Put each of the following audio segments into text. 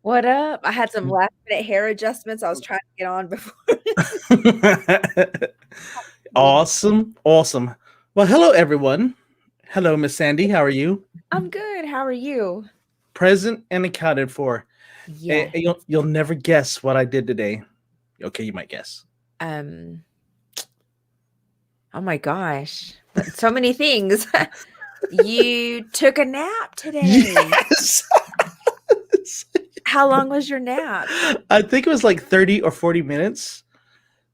What up? I had some last minute hair adjustments I was trying to get on before. Good. Awesome. Awesome. Well, hello, everyone. Hello, Miss Sandy. How are you? I'm good. How are you? Present and accounted for. Yeah. You'll never guess what I did today. Okay, you might guess. Um, oh my gosh. But so many things. You took a nap today. Yes. How long was your nap? I think it was like 30 or 40 minutes.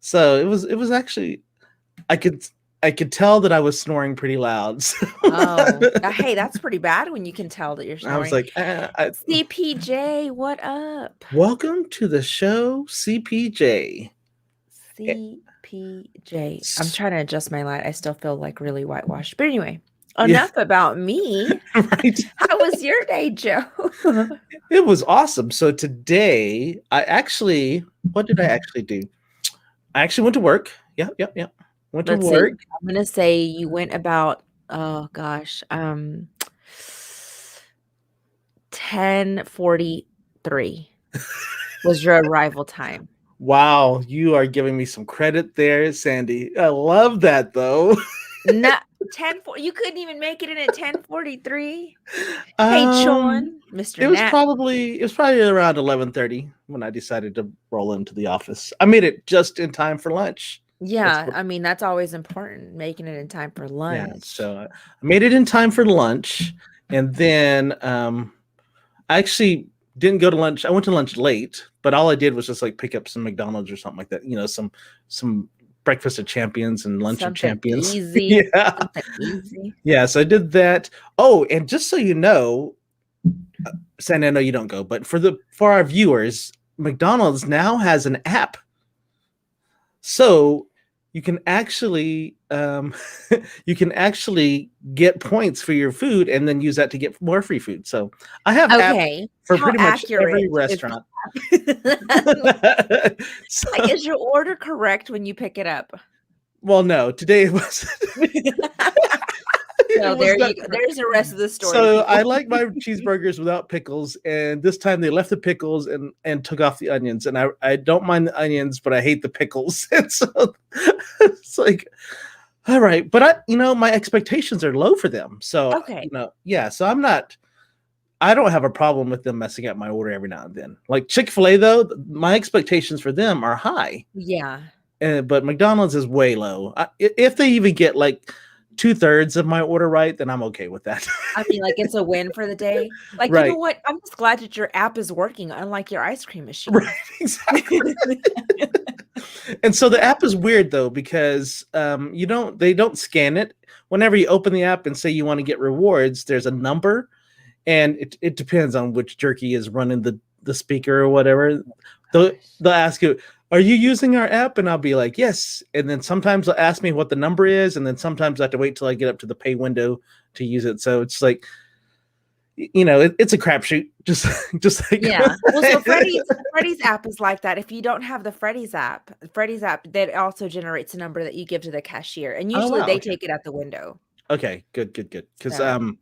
So it was actually I could I could tell that I was snoring pretty loud. So Oh, hey, that's pretty bad when you can tell that you're I was snoring. like, CPJ, what up? welcome to the show, CPJ. CPJ. I'm trying to adjust my light. I still feel like really whitewashed. But anyway, Yeah, enough about me. right. How was your day, Joe? It was awesome. So today, what did I actually do? I actually went to work. Yep, yep, yep. Went to Let's see. work. I'm gonna say you went about, oh gosh, 10:43 was your arrival time. Wow, you are giving me some credit there, Sandy. I love that though. No, 10 you couldn't even make it in at 10:43. Hey, Um, Chon, Mr. it was Nat. probably around 11:30 when I decided to roll into the office. I made it just in time for lunch. That's Yeah, what, I mean, that's always important, making it in time for yeah. lunch. So I made it in time for lunch, and then I actually didn't go to lunch. I went to lunch late, but all I did was just like pick up some McDonald's or something like that. Some breakfast of champions and lunch of Something champions. easy, Yeah. something easy. Yeah, so I did that. Oh, and just so you know, Sandy, I know you don't go, but for our viewers, McDonald's now has an app. So you can actually you can actually get points for your food and then use that to get more free food. So I have apps Okay, for how pretty much every accurate is restaurant. like, So, is your order correct when you pick it up? well, no, today it was So it was there not you go. correct. There's the rest of the story, So I people. like my cheeseburgers without pickles, and this time they left the pickles and took off the onions. And I don't mind the onions, but I hate the pickles. And so it's like, all right, but my expectations are low for them. So Okay. yeah. So I don't have a problem with them messing up my order every now and then. Like Chick-fil-A though, my expectations for them are high, Yeah. but McDonald's is way low. If they even get like 2/3 of my order right, then I'm okay with that. I mean, like, it's a win for the day. Like, you know Right. what? I'm just glad that your app is working, unlike your ice cream machine. Right, exactly. And so the app is weird though because they don't scan it. Whenever you open the app and say you want to get rewards, there's a number, and it depends on which jerky is running the speaker or whatever. They'll Gosh. they'll ask you, "Are you using our app?" And I'll be like, "Yes." And then sometimes they'll ask me what the number is, and then sometimes I have to wait till I get up to the pay window to use it. So it's like, it's a crapshoot. Just like Yeah. Well, so Freddy's app is like that. If you don't have the Freddy's app, that also generates a number that you give to the cashier, and Oh usually wow, they okay. take it at the window. Okay, good, good, good. Because So,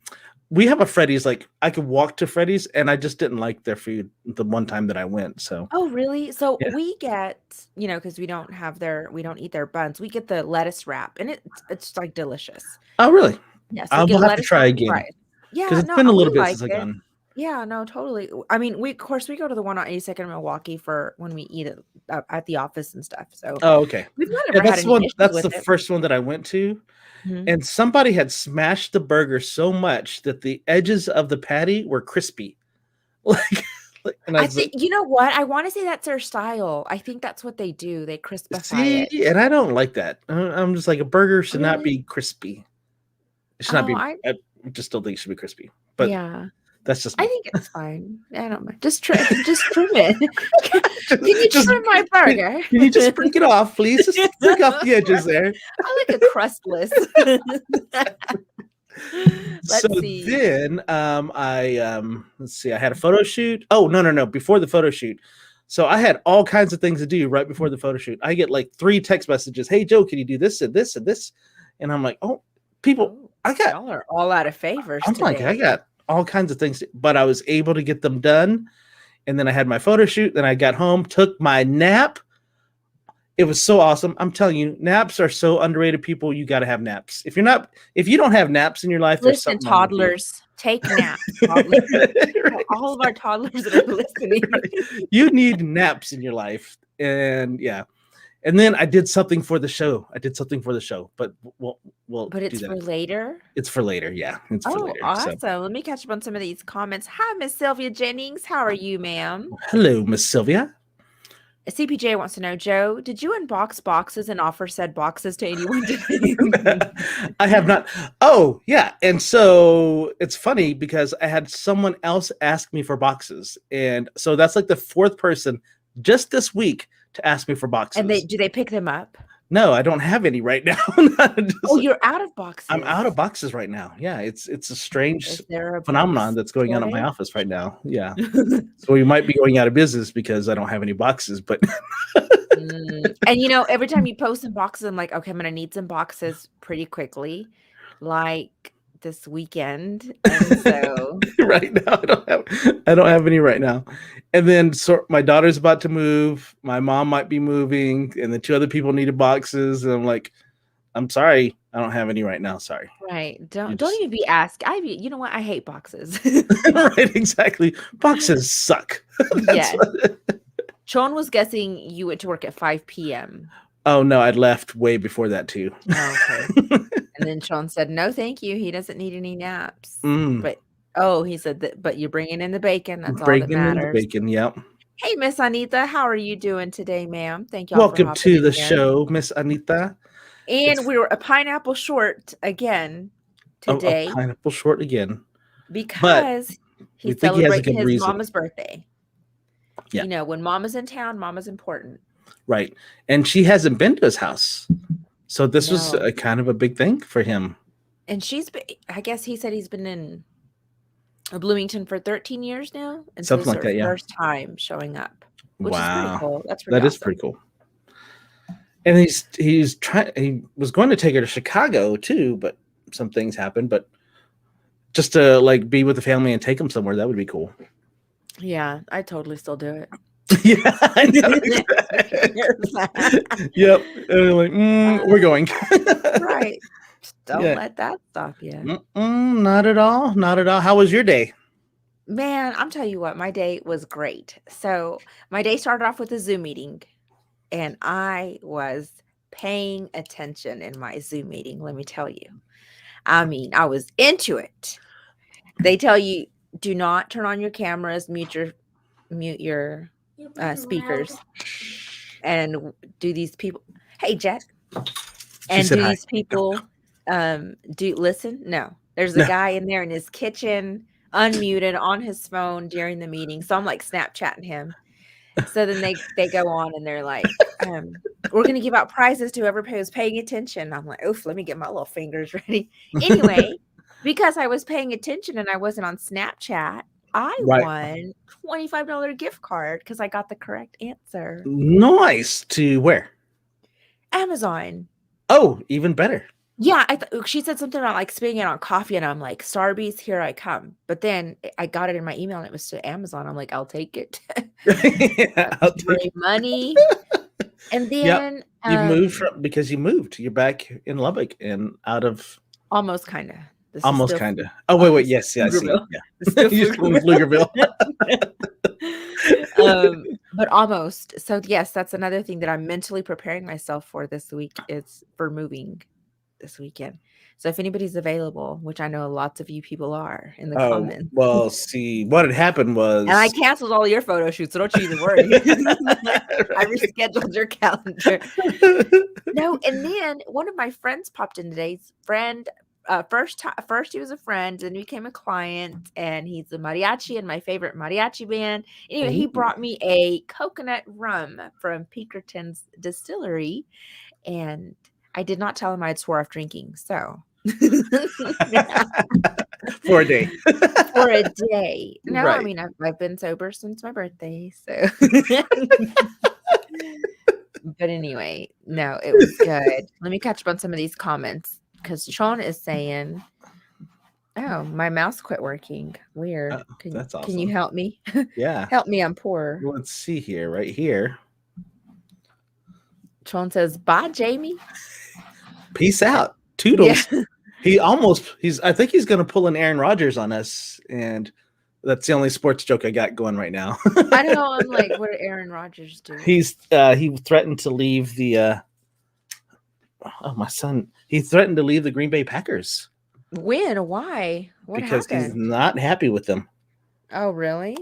we have a Freddy's. Like I could walk to Freddy's, and I just didn't like their food the one time that I went. So oh, really? So yeah. we get, because we don't eat their buns. We get the lettuce wrap, and it's like delicious. Oh really? Yes, we I get will have to lettuce wrap try and again fries. because Yeah, it's no, been a we little bit like since I it. gone. Yeah, no, totally. I mean, of course, we go to the one on 82nd in Milwaukee for when we eat it at the office and stuff. So Oh okay. we've not Yeah, ever had that's the any one. issues That's with the it. first one that I went to, Mhm. and somebody had smashed the burger so much that the edges of the patty were crispy. Like, and I I was think, like, you know what? I want to say that's their style. I think that's what they do. They crispify see, it. and I don't like that. I'm just like a burger should not Really? be crispy. It should not Oh, be. I just don't think it should be crispy. But yeah. that's just I me. think it's fine. I don't mind. Just trim it. Can you just trim my burger? can you just break it off, please? Just break off the edges there. I like a crustless. So Let's see. then let's see, I had a photo shoot. Oh, no. Before the photo shoot. So I had all kinds of things to do right before the photo shoot. I get like 3 text messages. Hey Joe, can you do this and this and this? And I'm like, oh, people, Oh, I got y'all are all out of favors I'm like, I today. got all kinds of things, but I was able to get them done. and then I had my photo shoot. Then I got home, took my nap. It was so awesome. I'm telling you, naps are so underrated. People, you got to have naps. If you don't have naps in your life, there's Listen, something wrong with you. toddlers, take naps. Toddlers. Right. All of our toddlers that are listening. Right. You need naps in your life. And yeah. And then I did something for the show. But we'll But it's do for that. later. It's for later. Yeah. It's for Oh, later. awesome. So Let me catch up on some of these comments. Hi, Miss Sylvia Jennings. How are you, ma'am? hello, Miss Sylvia. CPJ wants to know, Joe, did you unbox boxes and offer said boxes to anyone today? I have not. Oh, yeah. And so it's funny because I had someone else ask me for boxes. And so that's like the fourth person just this week to ask me for boxes. And do they pick them up? No, I don't have any right now. Oh, you're out of boxes. I'm out of boxes right now. Yeah, it's a strange Is there a phenomenon that's going on at my office right now. Yeah. So we might be going out of business because I don't have any boxes, but And every time you post some boxes, I'm like, okay, I'm gonna need some boxes pretty quickly, like this weekend. And so right now I don't have any right now. And then my daughter's about to move, my mom might be moving, and the two other people needed boxes, and I'm like, I'm sorry, I don't have any right now. Sorry. Right. Don't even be asked. You know what? I hate boxes. Right, exactly. Boxes suck. Yes. Sean was guessing you went to work at 5 p.m. Oh no, I'd left way before that too. Oh, okay. And then Sean said, no, thank you. He doesn't need any naps. But he said that, but you're bringing in the bacon. That's all that matters. In the bacon, yep. Hey, Miss Anita, how are you doing today, ma'am? Thank y'all. Welcome to the show, Miss Anita. And we were a pineapple short again today. A pineapple short again. Because he's celebrating his mama's birthday. Yeah. When mama's in town, mama's important. Right. And she hasn't been to his house. So this was a kind of a big thing for him. And I guess he said he's been in Bloomington for 13 years now. And something like that, yeah. First time showing up. Which is pretty cool. That's That is pretty cool. And he was going to take her to Chicago too, but some things happened. But just to like be with the family and take them somewhere, that would be cool. Yeah, I totally still do it. Yeah, I know. Yep. Like, we're going. Right. Don't let that stop you. Not at all. Not at all. How was your day? Man, I'm telling you what, my day was great. So my day started off with a Zoom meeting, and I was paying attention in my Zoom meeting. Let me tell you. I mean, I was into it. They tell you, do not turn on your cameras, mute your speakers, and do these people. Hey, Jet. And do these people do listen? No. There's a guy in there in his kitchen, unmuted on his phone during the meeting. So I'm like Snapchatting him. So then they go on and they're like, we're going to give out prizes to whoever was paying attention. I'm like, oof, let me get my little fingers ready. Anyway, because I was paying attention and I wasn't on Snapchat, I won $25 gift card because I got the correct answer. Nice. To where? Amazon. Oh, even better. Yeah, she said something about like spending it on coffee, and I'm like, Starbucks, here I come. But then I got it in my email, and it was to Amazon. I'm like, I'll take it. Yeah, I'll take money. And then you moved because you moved. You're back in Lubbock and out of almost kind of. Almost kind of. Oh wait, yes, I see. Yeah, you still in Pflugerville. But almost. So yes, that's another thing that I'm mentally preparing myself for this week. Is for moving this weekend. So if anybody's available, which I know lots of you people are in the comments. Well, see, what had happened was, and I canceled all your photo shoots, so don't you even worry. I rescheduled your calendar. No, and then one of my friends popped in today's friend. First he was a friend, then became a client, and he's a mariachi in my favorite mariachi band. Anyway, he brought me a coconut rum from Pinkerton's distillery, and I did not tell him I'd swore off drinking. So for a day. For a day. No, right. I mean I've been sober since my birthday, so. But anyway, no, it was good. Let me catch up on some of these comments. Because Sean is saying, Oh, my mouse quit working. Weird. That's Can you awesome. help me? Yeah. Help me, I'm poor. Let's see here, right here. Sean says, bye, Jamie. Peace Eh, out. Yeah. Toodles. I think he's gonna pull an Aaron Rodgers on us, and that's the only sports joke I got going right now. I know. I'm like, what did Aaron Rodgers do? He threatened to leave the oh my son. He threatened to leave the Green Bay Packers When? Why? What because he's happened? not happy with them. Oh, really?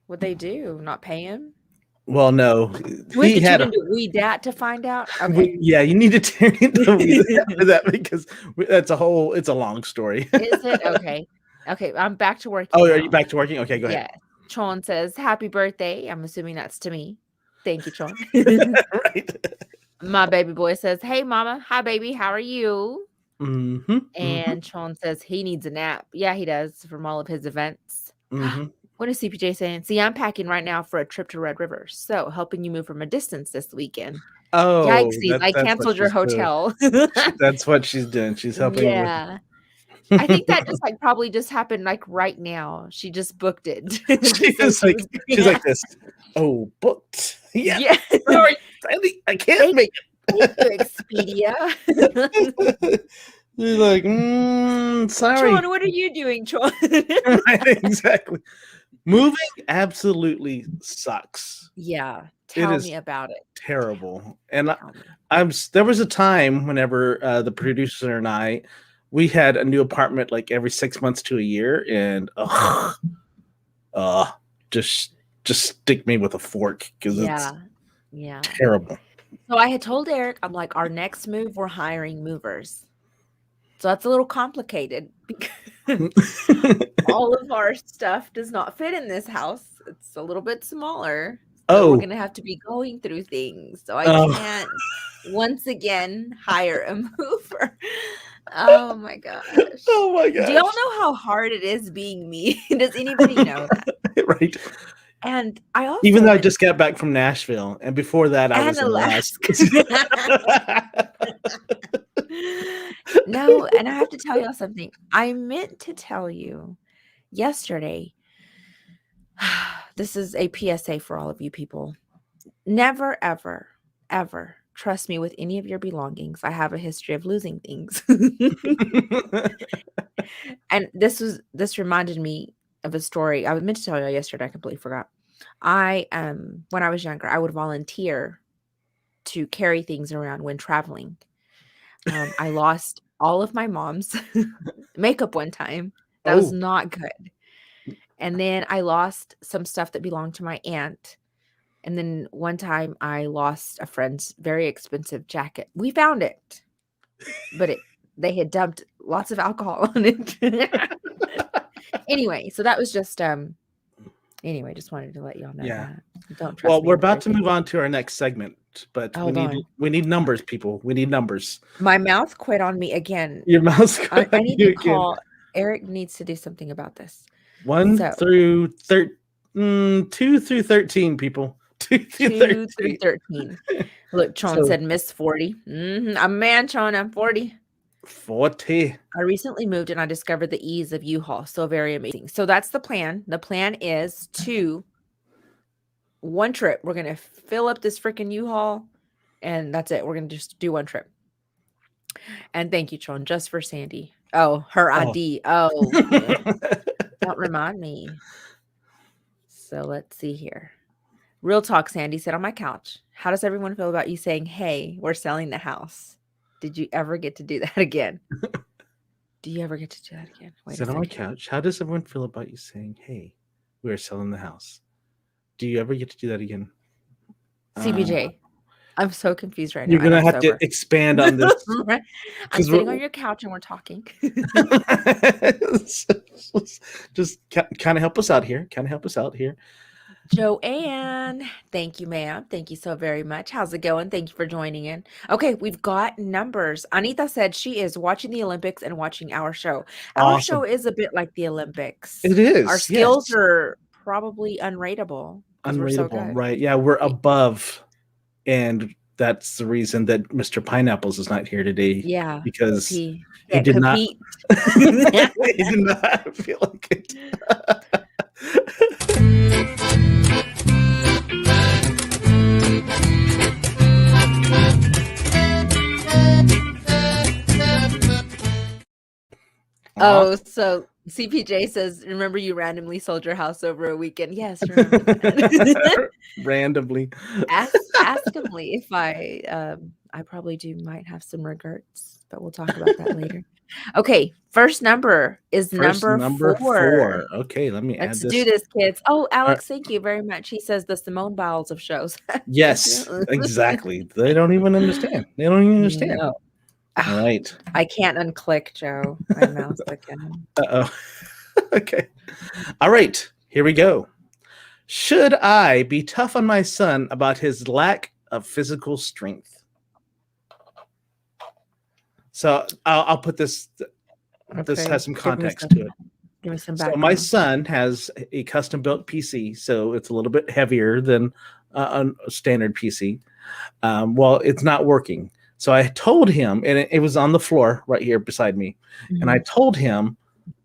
What'd they do? Not pay him? Well, no. We have He to tune had a into We Dat to find out? Okay. yeah, you need to tune into me Is after that because it's a long story. it? Okay. Okay, I'm back to Oh, working are you now. back to working? Okay, go ahead. Yeah. Sean says, happy birthday. I'm assuming that's to me. Thank you, Sean. Right. My baby boy says, hey, mama. Hi, baby. How are you? Mm-hmm. Mm-hmm. And Sean says he needs a nap. Yeah, he does from all of his events. Mm-hmm. What is CPJ saying? See, I'm packing right now for a trip to Red River. So helping you move from a distance this weekend. Oh, Yikesies, I that's what canceled your she's doing. hotel. That's what she's doing. She's helping with. Yeah. I think that just like probably just happened like right now. She just booked it. Just so she was She's like this. Oh, booked. Yeah. yeah. Sorry, Sandy, I can't Thank make you, Expedia. it. She's like, sorry. Sean, what are you doing, Sean? Right, exactly. Moving absolutely sucks. Yeah. It Tell is me about it. terrible. And Tell me. there was a time whenever the producer and we had a new apartment like every 6 months to a year, and just stick me with a fork because it's Yeah. Yeah. terrible. So I had told Eric, I'm like, our next move, we're hiring movers. So that's a little complicated because all of our stuff does not fit in this house. It's a little bit smaller. So we're Oh, going to have to be going through things. So I oh, can't once again hire a mover. Oh my gosh. oh my Do y'all gosh! know how hard it is being me? Does anybody know that? Right. And I Even also though I went just got back from Nashville, and before that, I and was in Alaska. Alaska. No, and I have to tell y'all something. I meant to tell you yesterday. This is a PSA for all of you people. Never, ever, ever trust me with any of your belongings. I have a history of losing things. And this reminded me of a story. I was meant to tell you yesterday. I completely forgot. I when I was younger, I would volunteer to carry things around when traveling. I lost all of my mom's makeup one time. That was Oh, not good. And then I lost some stuff that belonged to my aunt. And then one time I lost a friend's very expensive jacket. We found it, but they had dumped lots of alcohol on it. Anyway, so that was just anyway, just wanted to let y'all know yeah. that. Don't trust Well, me we're with your about to things. move on to our next segment, but Hold on. we need numbers, people. We need numbers. My mouth quit on me again. Your mouse got I need you to again. call Eric needs to do something about this. 1 So through 2 through 13, people. 2 through 2 through 13. 13. Look, Chon So said miss 40. I'm a man, Chon. I'm 40. 40. I recently moved and I discovered the ease of U-Haul. So very amazing. So that's the plan. The plan is to one trip. We're going to fill up this freaking U-Haul and that's it. We're going to just do one trip. And thank you, Chon, just for Sandy. Oh, her Oh. ID. Oh, don't remind me. So let's see here. Real talk, Sandy said on my couch. How does everyone feel about you saying, hey, we're selling the house? Did you ever get to do that again? Do you ever get to do that again? Wait a Sit on my second. couch. How does everyone feel about you saying, hey, we are selling the house? Do you ever get to do that again? CBJ, I'm so confused right now. You're And going to I'm have to sober. expand on this. I'm sitting on your couch and we're talking. Just kind of help us out here. Joanne, thank you, ma'am. Thank you so very much. How's it going? Thank you for joining in. Okay, we've got numbers. Anita said she is watching the Olympics and watching our show. Our show Awesome. is a bit like the Olympics. It is. Our skills are probably unrateable because we're so unrateable, good. right? Yeah, we're above, and that's the reason that Mr. Pineapples is not here today, Yeah, because because he he can't did not compete. he did not feel like it. Aw. Oh, so CPJ says, "Remember you randomly sold your house over a weekend?" Yes, remember that. Randomly. Ask him Lee if I probably might have some regrets, but we'll talk about that later. Okay, first number is First number number 4. 4. Okay, let me Let's add do this. this, kids. Oh, Uh, Alex, thank you very much. He says the Simone Biles of shows. Thank yes, you. exactly. They don't even understand. They don't even understand. No. All Ah, right. I can't unclick, Joe, my mouse again. Uh-oh. Okay. All right. Here we go. Should I be tough on my son about his lack of physical strength? So I'll put this. This Okay, has some context to it. give me some So my background. son has a custom built PC, so it's a little bit heavier than a standard PC. Well, it's not working. So I told him, and it was on the floor right here beside me, and I Mhm. told him,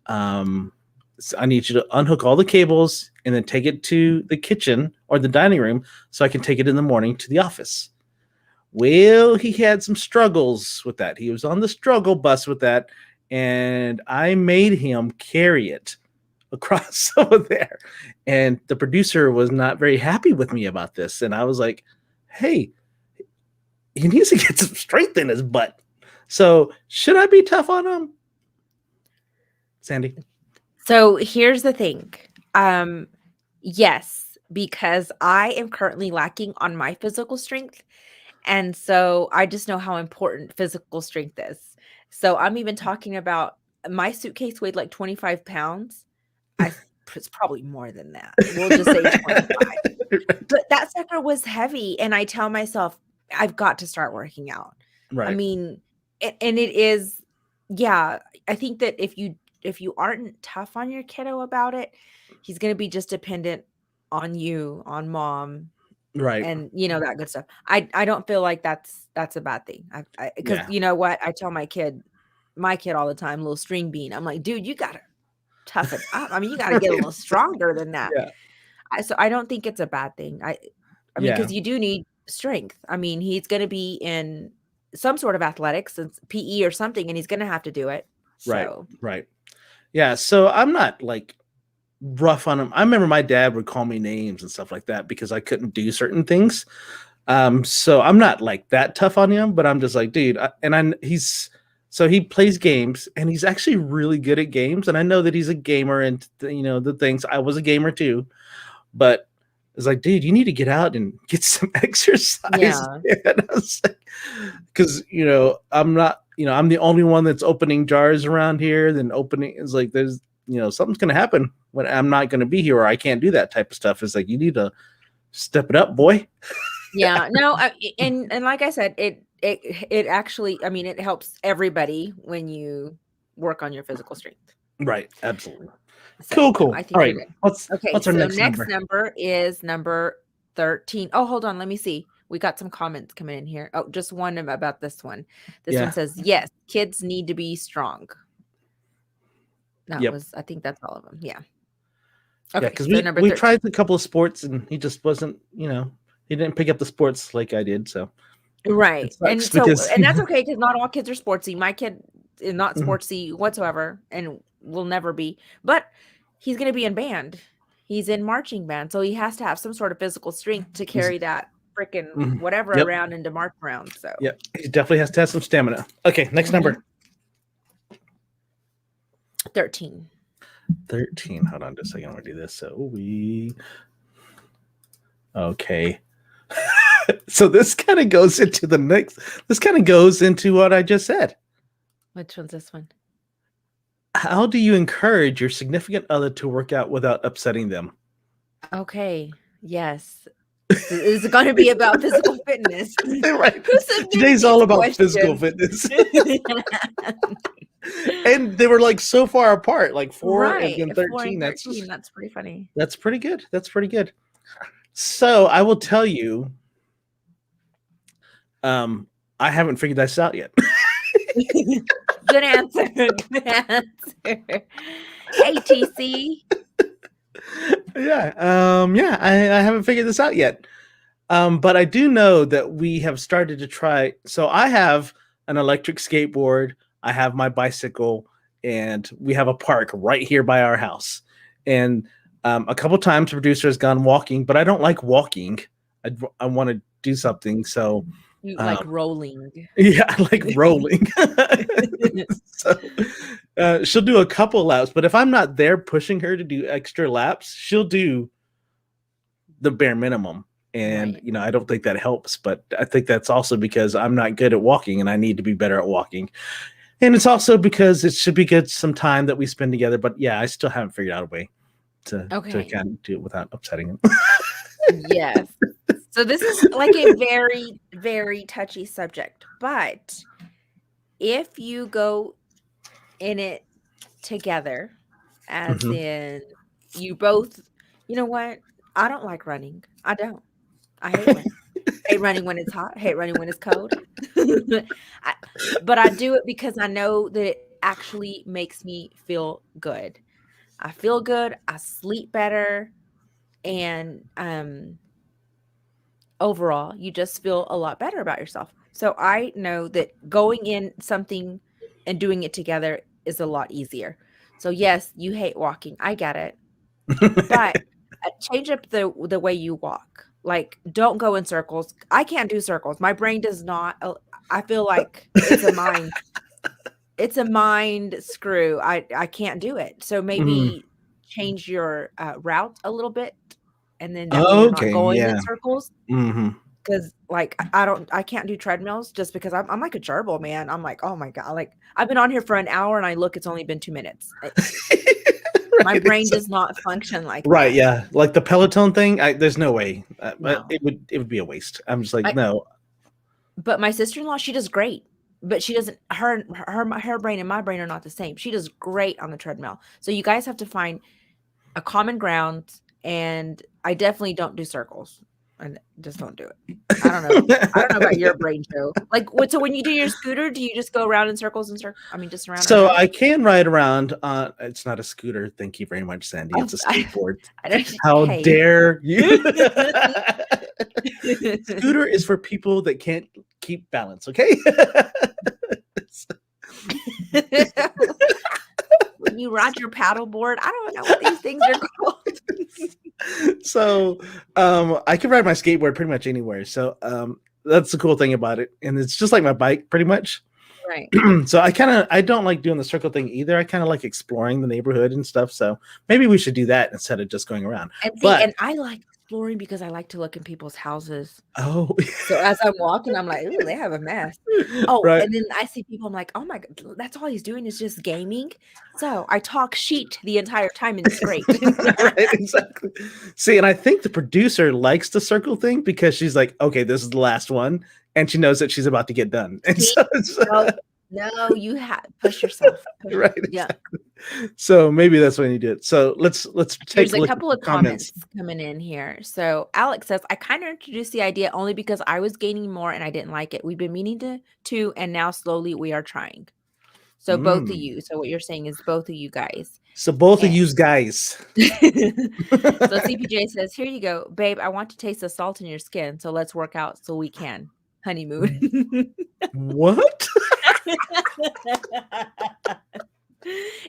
so I need you to unhook all the cables and then take it to the kitchen or the dining room so I can take it in the morning to the office. Well, he had some struggles with that. He was on the struggle bus with that, and I made him carry it across over there. And the producer was not very happy with me about this. And I was like, hey, he needs to get some strength in his butt. So should I be tough on him? Sandy? So here's the thing. Yes, because I am currently lacking on my physical strength. And so I just know how important physical strength is. So I'm even talking about my suitcase weighed like 25 pounds. It's probably more than that. We'll just say 25. But that sucker was heavy. And I tell myself, I've got to start working out. I Right. mean, and it is, yeah, I think that if you aren't tough on your kiddo about it, he's going to be just dependent on you, on mom, Right. and that good stuff. I don't feel like that's a bad thing. Because Yeah. you know what? I tell my kid all the time, little string bean. I'm like, dude, you gotta toughen up. I mean, you gotta get a little stronger than that. Yeah. So I don't think it's a bad thing. I mean, Yeah. because you do need strength. I mean, he's gonna be in some sort of athletics, it's PE or something, and he's gonna have to do it. Right. So Right. Yeah. So I'm not like rough on him. I remember my dad would call me names and stuff like that because I couldn't do certain things. So I'm not like that tough on him, but I'm just like, dude, so he plays games and he's actually really good at games. And I know that he's a gamer and the things. I was a gamer too, but it's like, dude, you need to get out and get some exercise. yeah. Because I'm not, I'm the only one that's opening jars around here. Then opening is like, there's, something's gonna happen when I'm not gonna be here, or I can't do that type of stuff. It's like you need to step it up, boy. Yeah, no, and like I said, it actually, I mean, it helps everybody when you work on your physical strength. Right, absolutely. So, Cool, no, cool. I All think you're right, good. what's Okay, what's our so next next number? number is number 13. Oh, hold on, let me see. We got some comments coming in here. Oh, just one about this one. This one Yeah, says, "Yes, kids need to be strong." yep, I think that's all of them. Yeah. yeah. Okay, Because so we number we 13. tried a couple of sports and he just wasn't, he didn't pick up the sports like I did. So it Right. sucks And so, because and that's okay because not all kids are sportsy. My kid is not Mhm. sportsy whatsoever and will never be, but he's going to be in band. He's in marching band. So he has to have some sort of physical strength to He's- carry that freaking mhm. whatever Yep, around and to march around. So, yep. He definitely has to have some stamina. Okay, next Mhm. number. 13. 13. Hold on just a second. I'm gonna do this. So okay. So this kind of goes into the next. This kind of goes into what I just said. Which one's this one? How do you encourage your significant other to work out without upsetting them? Okay. Yes. This is going to be about physical fitness. Right. Who submitted Today's these all about physical questions? fitness. And they were like so far apart, like 4 and Right. then 4 13. and That's 13. just That's pretty funny. that's pretty good. That's pretty good. So I will tell you, I haven't figured this out yet. Good answer. Good answer. ATC. I haven't figured this out yet. But I do know that we have started to try. So I have an electric skateboard, I have my bicycle, and we have a park right here by our house. And a couple times, the producer has gone walking, but I don't like walking. I want to do something. So You like rolling. yeah, I like rolling. So she'll do a couple laps, but if I'm not there pushing her to do extra laps, she'll do the bare minimum. And Right. you know, I don't think that helps, but I think that's also because I'm not good at walking and I need to be better at walking. And it's also because it should be good some time that we spend together. But yeah, I still haven't figured out a way to Okay. kind of do it without upsetting him. Yes. So this is like a very, very touchy subject. But if you go in it together, as Mhm. in you both, you know what? I don't like running. I don't. I hate running. Hate running when it's hot. Hate running when it's cold. I, but I do it because I know that it actually makes me feel good. I feel good. I sleep better, and overall, you just feel a lot better about yourself. So I know that going in something and doing it together is a lot easier. So yes, you hate walking. I get it. But change up the way you walk. Like, don't go in circles. I can't do circles. My brain does not. I feel like it's a mind screw. I can't do it. So Mm. maybe change your route a little bit, and then that way you're not Okay, going in yeah. circles. Hmm. Because like I can't do treadmills just because I'm like a gerbil, man. I'm like, oh my god, like I've been on here for an hour and I look, it's only been 2 minutes. My Right, brain does not function like right, that. yeah, like the Peloton thing. There's no way. No. It would be a waste. I'm just like, I no. But my sister-in-law, she does great, but she doesn't her brain and my brain are not the same. She does great on the treadmill. So you guys have to find a common ground, and I definitely don't do circles. And just don't do it. I don't know. I don't know about your brain, Joe. Like, what? So when you do your scooter, do you just go around in circles and I mean, just around and So around? I can ride around. It's not a scooter. Thank you very much, Sandy. Oh, It's a skateboard. I don't. How Hey. dare you? Scooter is for people that can't keep balance. Okay. When you ride your paddleboard, I don't know what these things are called. So I can ride my skateboard pretty much anywhere. So that's the cool thing about it, and it's just like my bike, pretty much. Right. So I don't like doing the circle thing either. I kind of like exploring the neighborhood and stuff. So maybe we should do that instead of just going around. And see, But and I like exploring because I like to look in people's houses. oh, So as I'm walking, I'm like, "Ooh, they have a mess." Oh, right. and then I see people, I'm like, "Oh my god, that's all he's doing is just gaming." So I talk sheet the entire time, and it's great. Right, exactly. See, and I think the producer likes the circle thing because she's like, okay, this is the last one, and she knows that she's about to get done, and See? so it's No, no, you push yourself. right, Yeah. exactly. So maybe that's when you do it. So let's Here's take a a look at couple the of comments. comments coming in here. So Alex says, I kind of introduced the idea only because I was gaining more and I didn't like it. We've been meaning to, and now slowly we are trying. So both of Mm. you. So what you're saying is both of you guys. So both of And you guys. so CPJ says, here you go, babe. I want to taste the salt in your skin. So let's work out so we can honeymoon. What?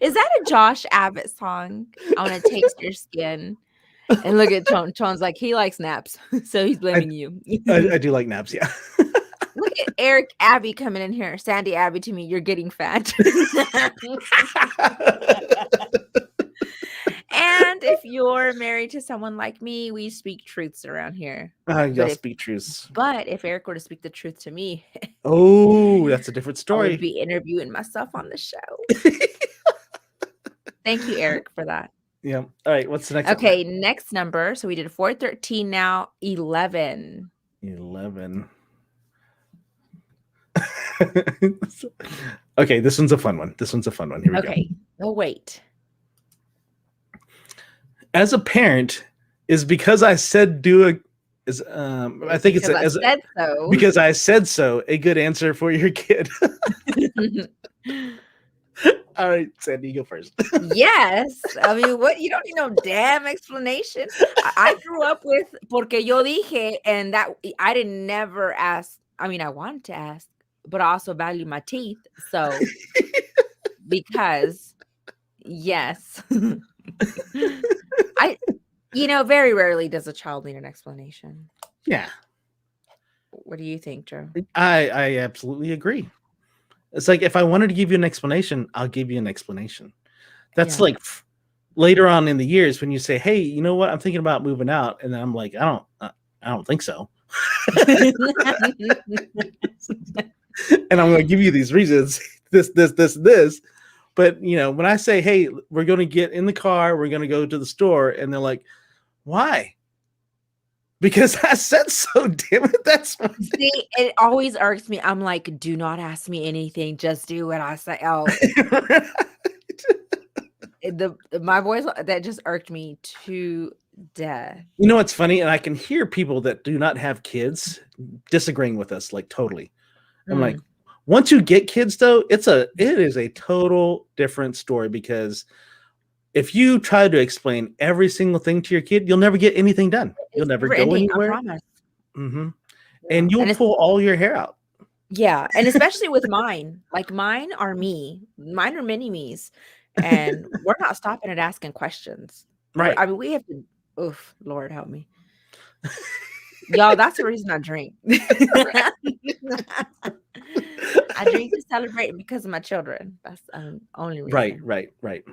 Is that a Josh Abbott song? I want to taste your skin. And look at Chon. Chon's like, he likes naps. So he's I, blaming you. I do like naps, yeah. Look at Eric Abby coming in here. Sandy Abby to me, you're getting fat. And if you're married to someone like me, we speak truths around here. Y'all But speak truths. if Eric were to speak the truth to me, Oh, that's a different I would story. be interviewing myself on the show. Thank you, Eric, for that. Yeah. All right. What's the next Okay, next number. So we did 413, now 11. 11. Okay, this one's a fun one. Here we go. Okay. Oh, wait. As a parent, is because I said do Is I It's think it's because I said so. because I said so. A good answer for your kid. All right, Sandy, you go first. Yes. I mean, what? You don't need no damn explanation. I grew up with porque yo dije, and that I didn't never ask. I mean, I wanted to ask, but I also value my teeth. So because yes, I very rarely does a child need an explanation. Yeah, What do you think, Joe? I absolutely agree. It's like if I wanted to give you an explanation, I'll give you an explanation. That's Yeah. like later on in the years when you say, "Hey, you know what? I'm thinking about moving out," and then I'm like, I don't think so," and I'm going to give you these reasons, this. But when I say, "Hey, we're going to get in the car, we're going to go to the store," and they're like, "Why?" Because I said so. Damn it, that's what See, it always irks me. I'm like, do not ask me anything. Just do what I say. Oh, my voice that just irked me to death. You know what's funny? And I can hear people that do not have kids disagreeing with us, like totally. I'm like, Mm. once you get kids, though, it is a total different story because if you try to explain every single thing to your kid, you'll never get anything done. You'll It's never never go ending, I anywhere. promise. Mm-hmm. Yeah, And you'll and it's pull all your hair out. yeah, and especially with mine. Like, mine are me. Mine are mini me's, and we're not stopping at asking questions. Right. I mean, we have to oof, Lord help me. Y'all, that's the reason I drink. I drink to celebrate because of my children. That's the only reason. Right.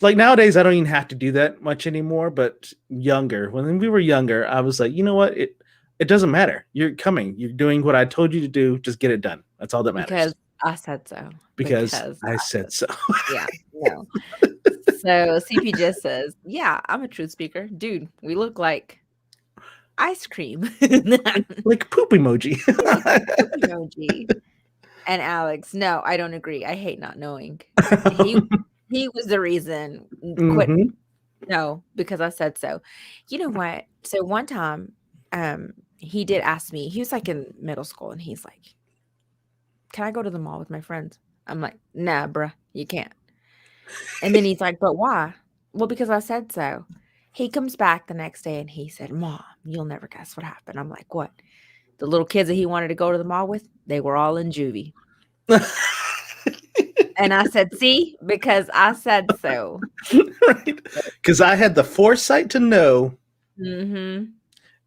Like nowadays, I don't even have to do that much anymore. But when we were younger, I was like, you know what? It doesn't matter. You're coming. You're doing what I told you to do. Just get it done. That's all that matters. Because I said so. Because Because I I said said so. yeah, no. So CP just says, "Yeah, I'm a truth speaker. Dude, we look like ice cream." like poop emoji. Like poop emoji. And Alex, "No, I don't agree. I hate not knowing." He he was the reason. Quit. Hmm. No, because I said so. You know what? So one time, he did ask me. He was like in middle school, and he's like, "Can I go to the mall with my friends?" I'm like, "Nah, bruh, you can't." And then he's like, "But why?" "Well, because I said so." He comes back the next day and he said, "Mom, you'll never guess what happened." I'm like, "What?" The little kids that he wanted to go to the mall with, they were all in juvie. And I said, "See, because I said so." Right. Because I had the foresight to know. Mhm.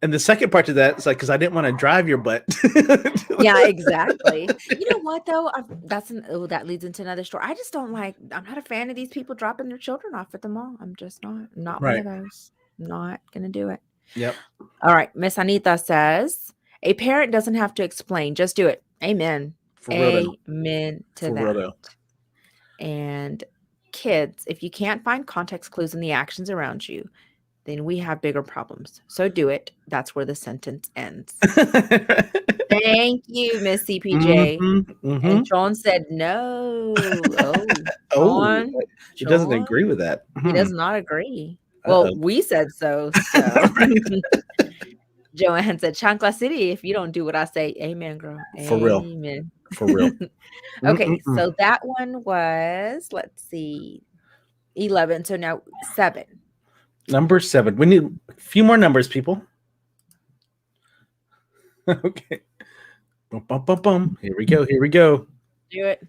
And the second part to that is like, because I didn't want to drive your butt. Yeah, exactly. You know what though? That leads into another story. I just don't like. I'm not a fan of these people dropping their children off at the mall. I'm just not. I'm not one Right. of those. I'm not gonna do it. Yep. All right. Miss Anita says, "A parent doesn't have to explain. Just do it." Amen. For real though. Amen to For real that. though. And kids, if you can't find context clues in the actions around you, then we have bigger problems. So do it. That's where the sentence ends. Thank you, Miss CPJ. Mm-hmm. And Sean said no. Oh, Oh, it doesn't Sean, agree with that. he does not agree. Well, Uh-oh. we said so. So Right. Joanne said, Chancla City, if you don't do what I say, amen, girl. For real. Amen. For real. Okay, Mm-mm-mm. so that one was, let's see, 11. So now 7. Number 7. We need a few more numbers, people. Okay. Bum, bum, bum, bum. Here we go. Do it.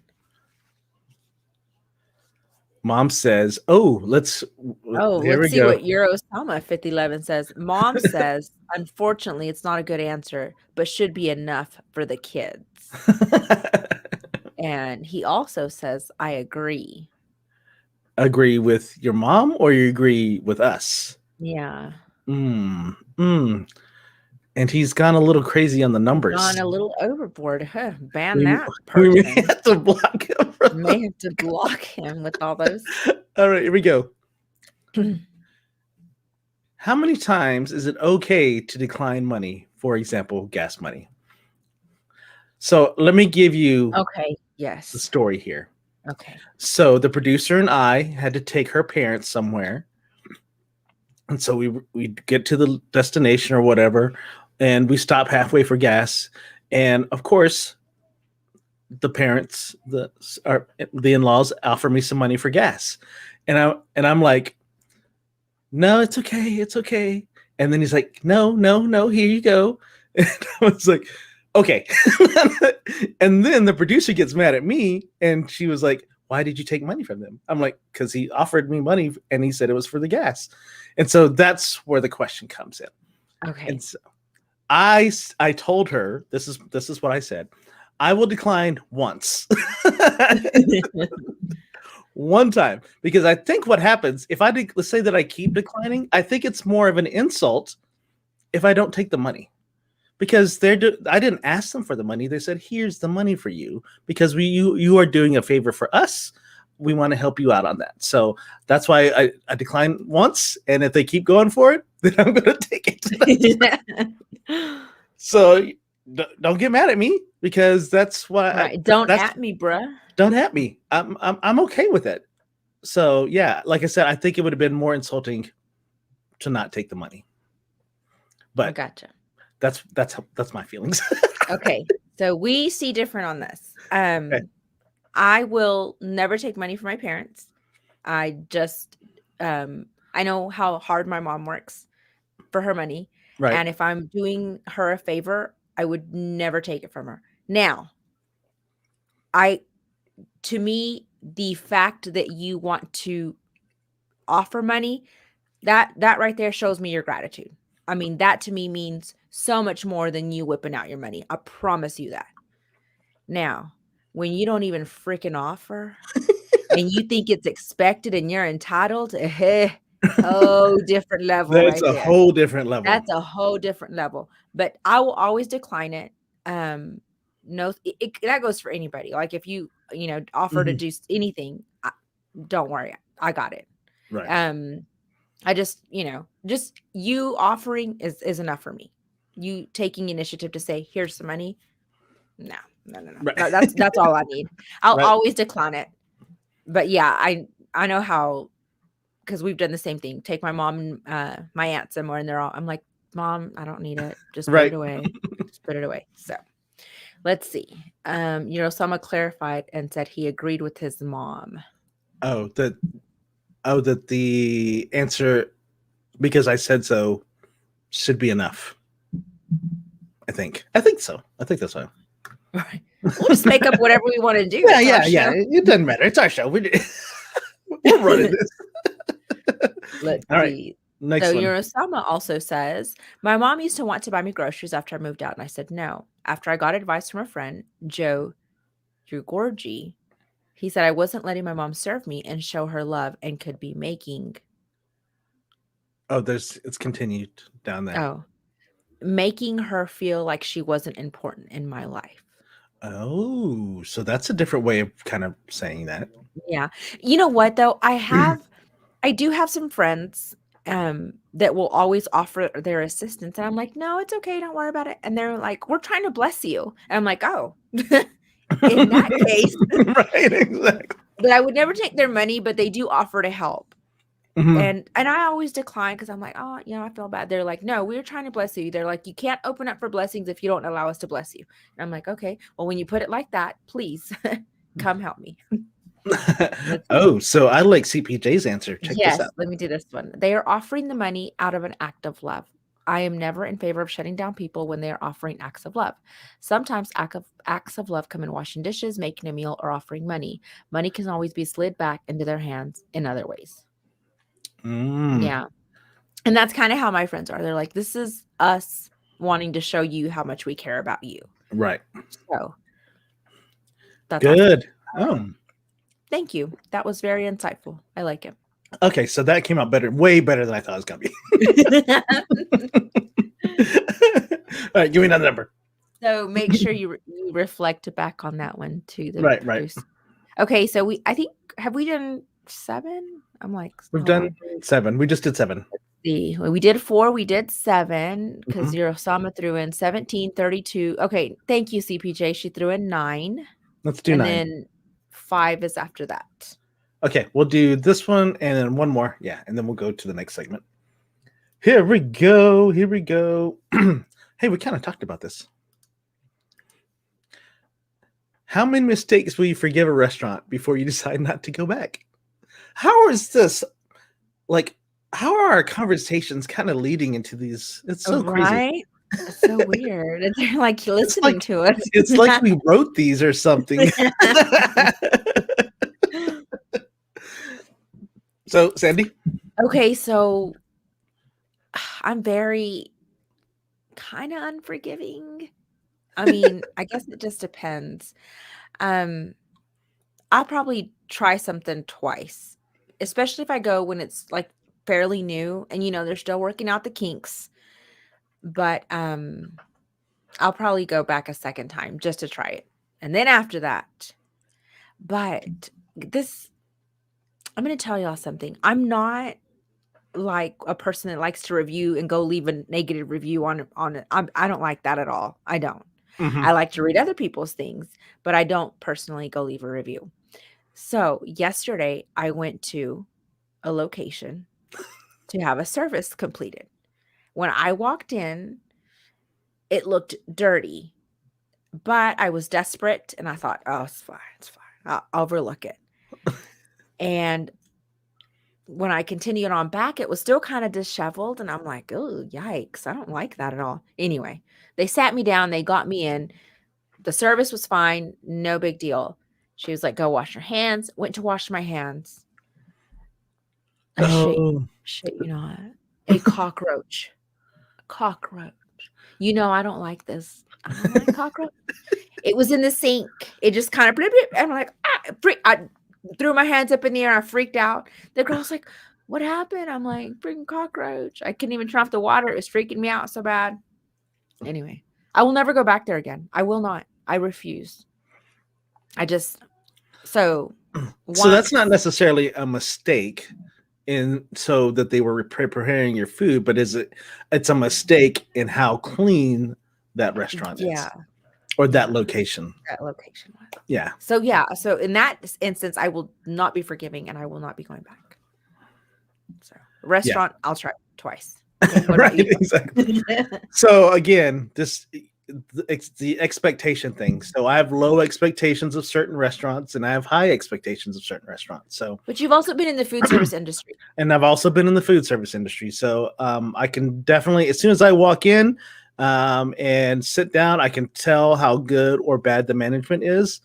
Mom says, "Oh, let's." Oh, Here let's we see go. what Eurosama 5011 says. Mom says, unfortunately, it's not a good answer, but should be enough for the kids. And he also says, I agree. Agree with your mom, or you agree with us? Yeah. And he's gone a little crazy on the numbers. Gone a little overboard. Huh. Ban We that may person. have to block him. May have to block him with all those. All right, here we go. How many times is it okay to decline money? For example, gas money. So let me give you Okay. the Yes. story here. Okay. So the producer and I had to take her parents somewhere. And so we get to the destination or whatever. and we stop halfway for gas. And of course, the parents, the in-laws offer me some money for gas. And I'm like, no, it's okay, it's okay. And then he's like, no, no, no, here you go. And I was like, okay. And then the producer gets mad at me, and she was like, why did you take money from them? I'm like, because he offered me money and he said it was for the gas. And so that's where the question comes in. Okay. And so I told her, this is what I said. I will decline once. One time, because I think what happens if let's say that I keep declining, I think it's more of an insult if I don't take the money, because I didn't ask them for the money. They said, here's the money for you because you are doing a favor for us. We want to help you out on that. So that's why I decline once, and if they keep going for it, then I'm going to take it. So don't get mad at me, because that's why. Right. Don't at me, bruh. Don't at me. I'm okay with it. So yeah, like I said, I think it would have been more insulting to not take the money. But gotcha. That's my feelings. Okay, so we see different on this. Okay. I will never take money from my parents. I just I know how hard my mom works for her money. Right. And if I'm doing her a favor, I would never take it from her. Now, to me, the fact that you want to offer money, that right there shows me your gratitude. I mean, that to me means so much more than you whipping out your money. I promise you that. Now, when you don't even freaking offer and you think it's expected and you're entitled, different level. That's right a there. whole different level. That's a whole different level. But I will always decline it. No, that goes for anybody. Like if you offer to do anything, don't worry, I got it. Right. I just just you offering is enough for me. You taking initiative to say here's some money, no. Right. That's all I need. I'll Right. always decline it. But yeah, I know how, because we've done the same thing. Take my mom and my aunt somewhere, and I'm like, Mom, I don't need it. Just put it away. Just put it away. So let's see. Sama clarified and said he agreed with his mom. That the answer, because I said so, should be enough. I think so. I think that's fine. Right. We'll just make up whatever we want to do. Yeah. It doesn't matter. It's our show. We're running this. Let's All right. see. Next So one. Eurosama also says, my mom used to want to buy me groceries after I moved out, and I said no. After I got advice from a friend, Joe Drugorgi, he said I wasn't letting my mom serve me and show her love and could be making. Oh, it's continued down there. Oh, making her feel like she wasn't important in my life. Oh, so that's a different way of kind of saying that. Yeah. You know what though? I do have some friends that will always offer their assistance, and I'm like, no, it's okay, don't worry about it. And they're like, we're trying to bless you. And I'm like, oh, in that case. Right, exactly. But I would never take their money, but they do offer to help. And I always decline because I'm like, oh, I feel bad. They're like, no, we're trying to bless you. They're like, you can't open up for blessings if you don't allow us to bless you. And I'm like, okay, well, when you put it like that, please come help me. Oh, so I like CPJ's answer. Check Yes, this out. let me do this one. They are offering the money out of an act of love. I am never in favor of shutting down people when they are offering acts of love. Sometimes acts of love come in washing dishes, making a meal, or offering money. Money can always be slid back into their hands in other ways. Yeah. And that's kind of how my friends are. They're like, this is us wanting to show you how much we care about you. Right. So that's good. Awesome. Thank you. That was very insightful. I like it. Okay, so that came out better, way better than I thought it was going to be. All right, give me another number. So make sure you reflect back on that one too. Right. Okay, so have we done 7? I'm like, we've done 7. We just did 7. Let's see. We did 4. We did 7 because Eurosama threw in 17, 32. Okay, thank you, CPJ. She threw in 9. Let's do 9. And then 5 is after that. Okay, we'll do this one and then one more. Yeah, and then we'll go to the next segment. Here we go. Hey, we kind of talked about this. How many mistakes will you forgive a restaurant before you decide not to go back? How is this like? How are our conversations kind of leading into these? It's so crazy. Right? It's so weird. And they're like It's listening like to us. it's like we wrote these or something. So, Sandy, Okay, so I'm very kind of unforgiving. I mean, I guess it just depends. Um, I'll probably try something twice, especially if I go when it's like fairly new and they're still working out the kinks. But I'll probably go back a second time just to try it. And then after that, but this I'm going to tell y'all something. I'm not like a person that likes to review and go leave a negative review on it. I don't like that at all. I don't. mm-hmm. I like to read other people's things, but I don't personally go leave a review. So yesterday I went to a location to have a service completed. When I walked in, it looked dirty, but I was desperate and I thought, oh, it's fine. It's fine. I'll overlook it. And when I continued on back, it was still kind of disheveled. And I'm like, oh, yikes. I don't like that at all. Anyway, they sat me down. They got me in. The service was fine. No big deal. She was like, go wash your hands. Went to wash my hands. I shit you not. A cockroach. Cockroach. I don't like this. I don't like cockroach. It was in the sink. It just kind of blip, blip, and I'm like, I threw my hands up in the air. I freaked out. The girl's like, what happened? I'm like, freaking cockroach. I couldn't even turn off the water. It was freaking me out so bad. Anyway, I will never go back there again. I will not. I refuse. So that's not necessarily a mistake so that they were preparing your food, but it's a mistake in how clean that restaurant is or that location. That location was. Yeah. So in that instance, I will not be forgiving and I will not be going back. So restaurant, I'll try twice. Okay, what right, about you? exactly. So again, it's the expectation thing. So I have low expectations of certain restaurants and I have high expectations of certain restaurants. So, but you've also been in the food service industry. And I've also been in the food service industry. So I can definitely, as soon as I walk in and sit down, I can tell how good or bad the management is.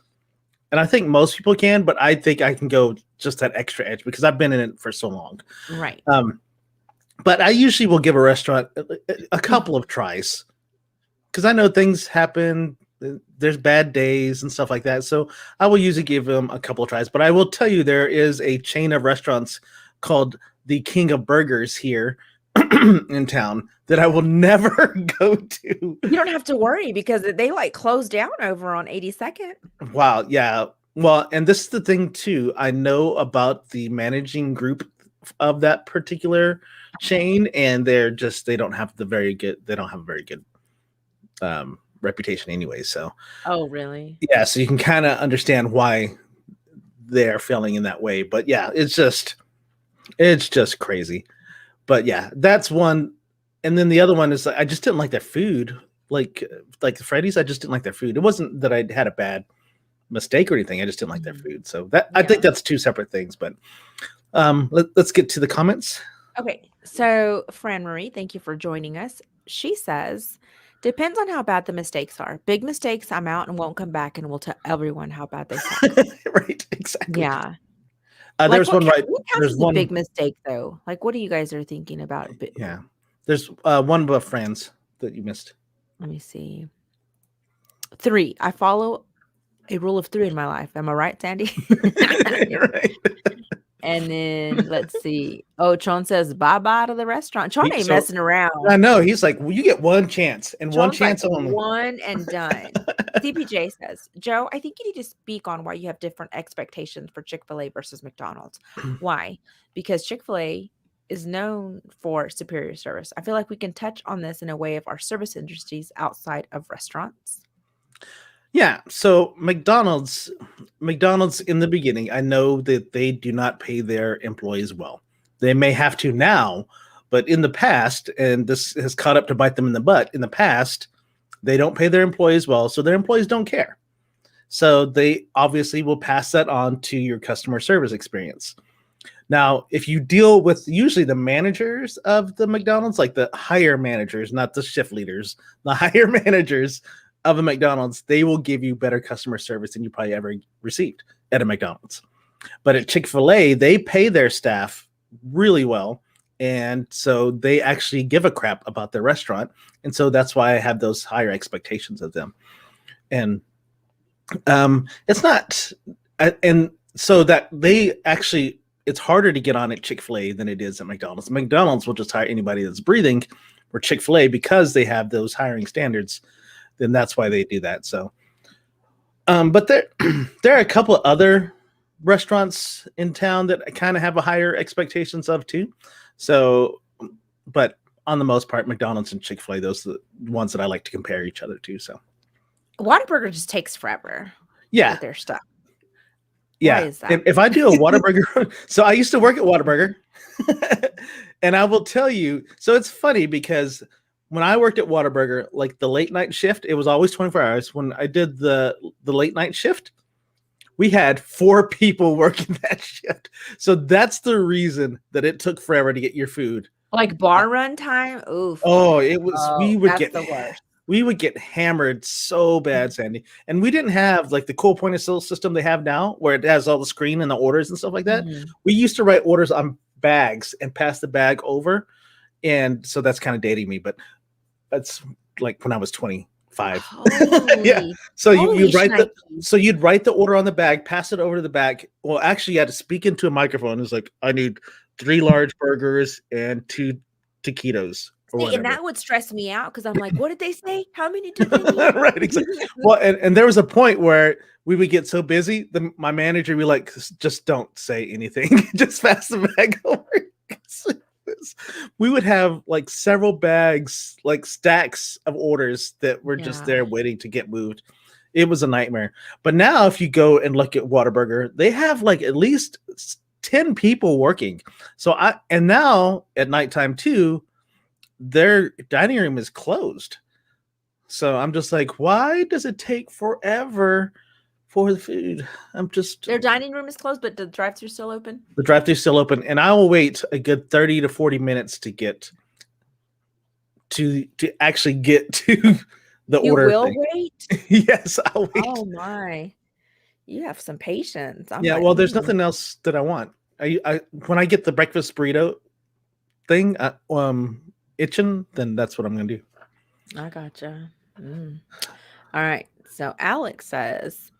And I think most people can, but I think I can go just that extra edge because I've been in it for so long. Right. But I usually will give a restaurant a couple of tries because I know things happen. There's bad days and stuff like that. So I will usually give them a couple of tries. But I will tell you, there is a chain of restaurants called the King of Burgers here in town that I will never go to. You don't have to worry because they like closed down over on 82nd. Wow. Yeah. Well, and this is the thing too. I know about the managing group of that particular chain, and they don't have a very good reputation anyway. So, oh, really? Yeah. So you can kind of understand why they're failing in that way. But yeah, it's just crazy. But yeah, that's one. And then the other one is I just didn't like their food. Like Freddy's, I just didn't like their food. It wasn't that I had a bad mistake or anything. I just didn't like their food. So I think that's two separate things. But let's get to the comments. Okay. So Fran Marie, thank you for joining us. She says, depends on how bad the mistakes are. Big mistakes, I'm out and won't come back and will tell everyone how bad they suck. Right. Exactly. Yeah. There's one right. There's one big mistake though. Like, what are you guys are thinking about? Yeah. There's one about friends that you missed. Let me see. 3. I follow a rule of 3 in my life. Am I right, Sandy? Right. And then let's see. Oh, Chon says bye-bye to the restaurant. Chon ain't messing around. I know. He's like, well, you get one chance and Chon's one chance like only. One and done. CPJ says, Joe, I think you need to speak on why you have different expectations for ChickfilA versus McDonald's. Why? Because ChickfilA is known for superior service. I feel like we can touch on this in a way of our service industries outside of restaurants. Yeah, so McDonald's in the beginning, I know that they do not pay their employees well. They may have to now, But in the past, and this has caught up to bite them in the butt, in the past, they don't pay their employees well, so their employees don't care. So they obviously will pass that on to your customer service experience. Now, if you deal with usually the managers of the McDonald's, like the higher managers, not the shift leaders, the higher managers of a McDonald's, they will give you better customer service than you probably ever received at a McDonald's. But at Chick-fil-A, they pay their staff really well. And so they actually give a crap about their restaurant. And so that's why I have those higher expectations of them. And it's not, and so that they actually, it's harder to get on at Chick-fil-A than it is at McDonald's. McDonald's will just hire anybody that's breathing, or Chick-fil-A, because they have those hiring standards, then that's why they do that. So, but there are a couple of other restaurants in town that I kind of have a higher expectations of too. So, but on the most part, McDonald's and Chick-fil-A, those are the ones that I like to compare each other to. So, Whataburger just takes forever. Yeah, with their stuff. Yeah. Why is that? If I do a Whataburger, so I used to work at Whataburger, and I will tell you, so it's funny because when I worked at Whataburger, like the late night shift, it was always 24 hours. When I did the late night shift, we had 4 people working that shift. So that's the reason that it took forever to get your food. Like bar run time? Oof. Oh, it was, that's the worst. We would get hammered so bad, Sandy. And we didn't have like the cool point of sale system they have now where it has all the screen and the orders and stuff like that. Mhm. We used to write orders on bags and pass the bag over. And so that's kind of dating me, but that's like when I was 25. Yeah. So you'd write the order on the bag, pass it over to the bag. Well, actually you had to speak into a microphone. It's like, I need 3 large burgers and 2 taquitos. See, and that would stress me out because I'm like, what did they say? How many did they need? Right, exactly. Well, and there was a point where we would get so busy, my manager would be like, just don't say anything. Just pass the bag over. We would have like several bags, like stacks of orders that were just there waiting to get moved. It was a nightmare. But now if you go and look at Whataburger, they have like at least 10 people working. So now at nighttime too, their dining room is closed. So I'm just like, why does it take forever for the food? Their dining room is closed, but the drive-thru still open? The drive-thru still open, and I will wait a good 30 to 40 minutes to get to actually get to the order. You will wait? Yes, I'll wait. Oh my. You have some patience. Well, there's nothing else that I want. I when I get the breakfast burrito thing, itching, then that's what I'm gonna do. I gotcha. All right. So Alex says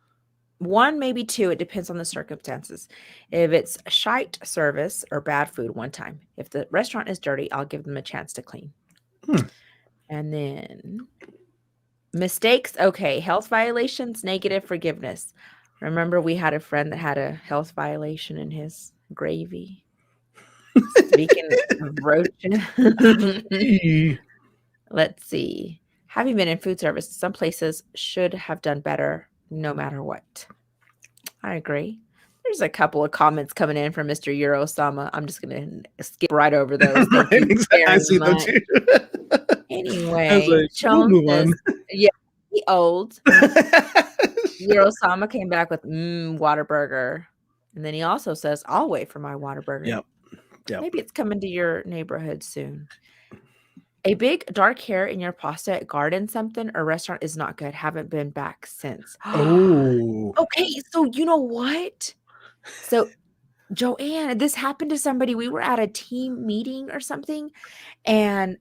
1, maybe 2. It depends on the circumstances. If it's shite service or bad food, 1 time. If the restaurant is dirty, I'll give them a chance to clean. And then mistakes, okay. Health violations, negative, forgiveness. Remember, we had a friend that had a health violation in his gravy. Speaking of roaches, let's see. Having been in food service, some places should have done better no matter what. I agree. There's a couple of comments coming in from Mr. Eurosama. I'm just going to skip right over those. Thank you very I see them much. too. Anyway, we'll move on. Yeah, he old. Eurosama came back with Whataburger. And then he also says, I'll wait for my Whataburger. Yep. Maybe it's coming to your neighborhood soon. A big dark hair in your pasta at Garden something or restaurant is not good. Haven't been back since. Oh. Okay, so you know what? So Joanne, this happened to somebody. We were at a team meeting or something, and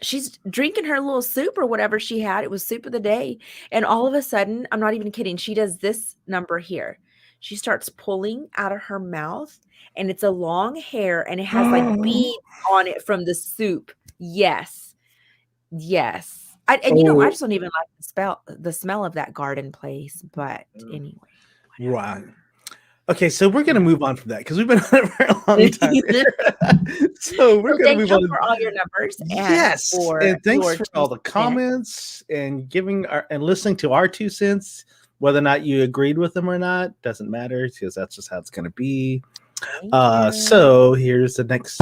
she's drinking her little soup or whatever she had. It was soup of the day. And all of a sudden, I'm not even kidding, she does this number here. She starts pulling out of her mouth, and it's a long hair, and it has like beads on it from the soup. Yes. I just don't even like the smell of that Garden place. But anyway. Right. Okay, so we're gonna move on from that because we've been on it for a long time. So we're gonna move on for all your numbers. Yes, and thanks for all the comments and listening to our 2 cents. Whether or not you agreed with them or not doesn't matter because that's just how it's gonna be. Thank you. So here's the next.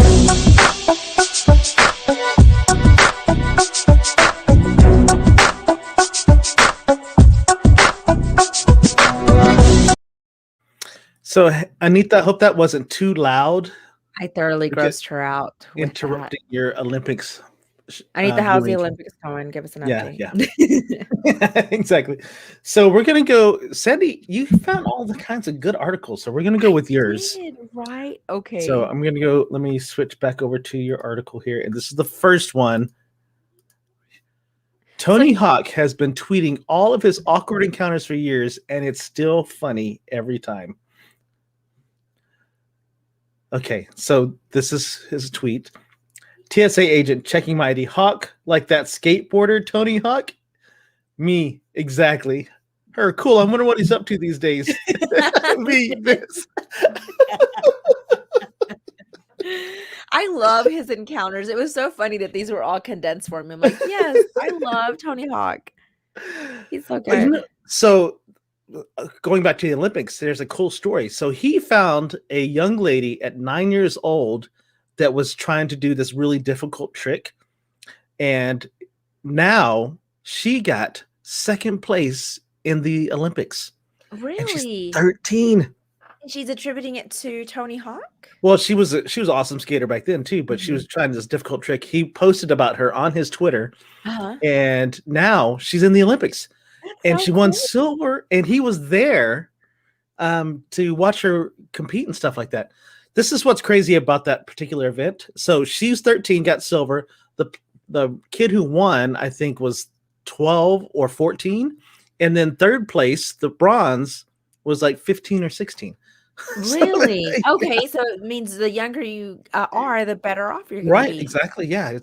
So Anita, I hope that wasn't too loud. I thoroughly Okay. grossed her out with that. Interrupting your Olympics Anita, how's the viewing. Olympics going? Give us an Yeah, update. yeah. Exactly. So we're gonna go. Sandy, you found all the kinds of good articles, so we're gonna go I with yours. did, right? So Okay. I'm gonna go. Let me switch back over to your article here, and this is the first one. Tony So Hawk has been tweeting all of his awkward encounters for years, and it's still funny every time. Okay, so this is his tweet. TSA agent checking my ID. Hawk, like that skateboarder, Tony Hawk? Me, exactly. Her, cool. I wonder what he's up to these days. Me, this. I love his encounters. It was so funny that these were all condensed for me. I'm like, yes, I love Tony Hawk. He's so good. So going back to the Olympics, there's a cool story. So he found a young lady at 9 years old that was trying to do this really difficult trick. And now she got second place in the Olympics. And she's Really? 13. And she's attributing it to Tony Hawk? Well, she was an awesome skater back then too, but she was trying this difficult trick. He posted about her on his Twitter, and now she's in the Olympics. And she won silver, and he was there to watch her compete and stuff like that. This is what's crazy about that particular event. So she's 13, got silver. The kid who won, I think, was 12 or 14, and then third place, the bronze, was like 15 or 16. Really? Okay, so it means the younger you are, the better off you're going to be. Exactly. Yeah,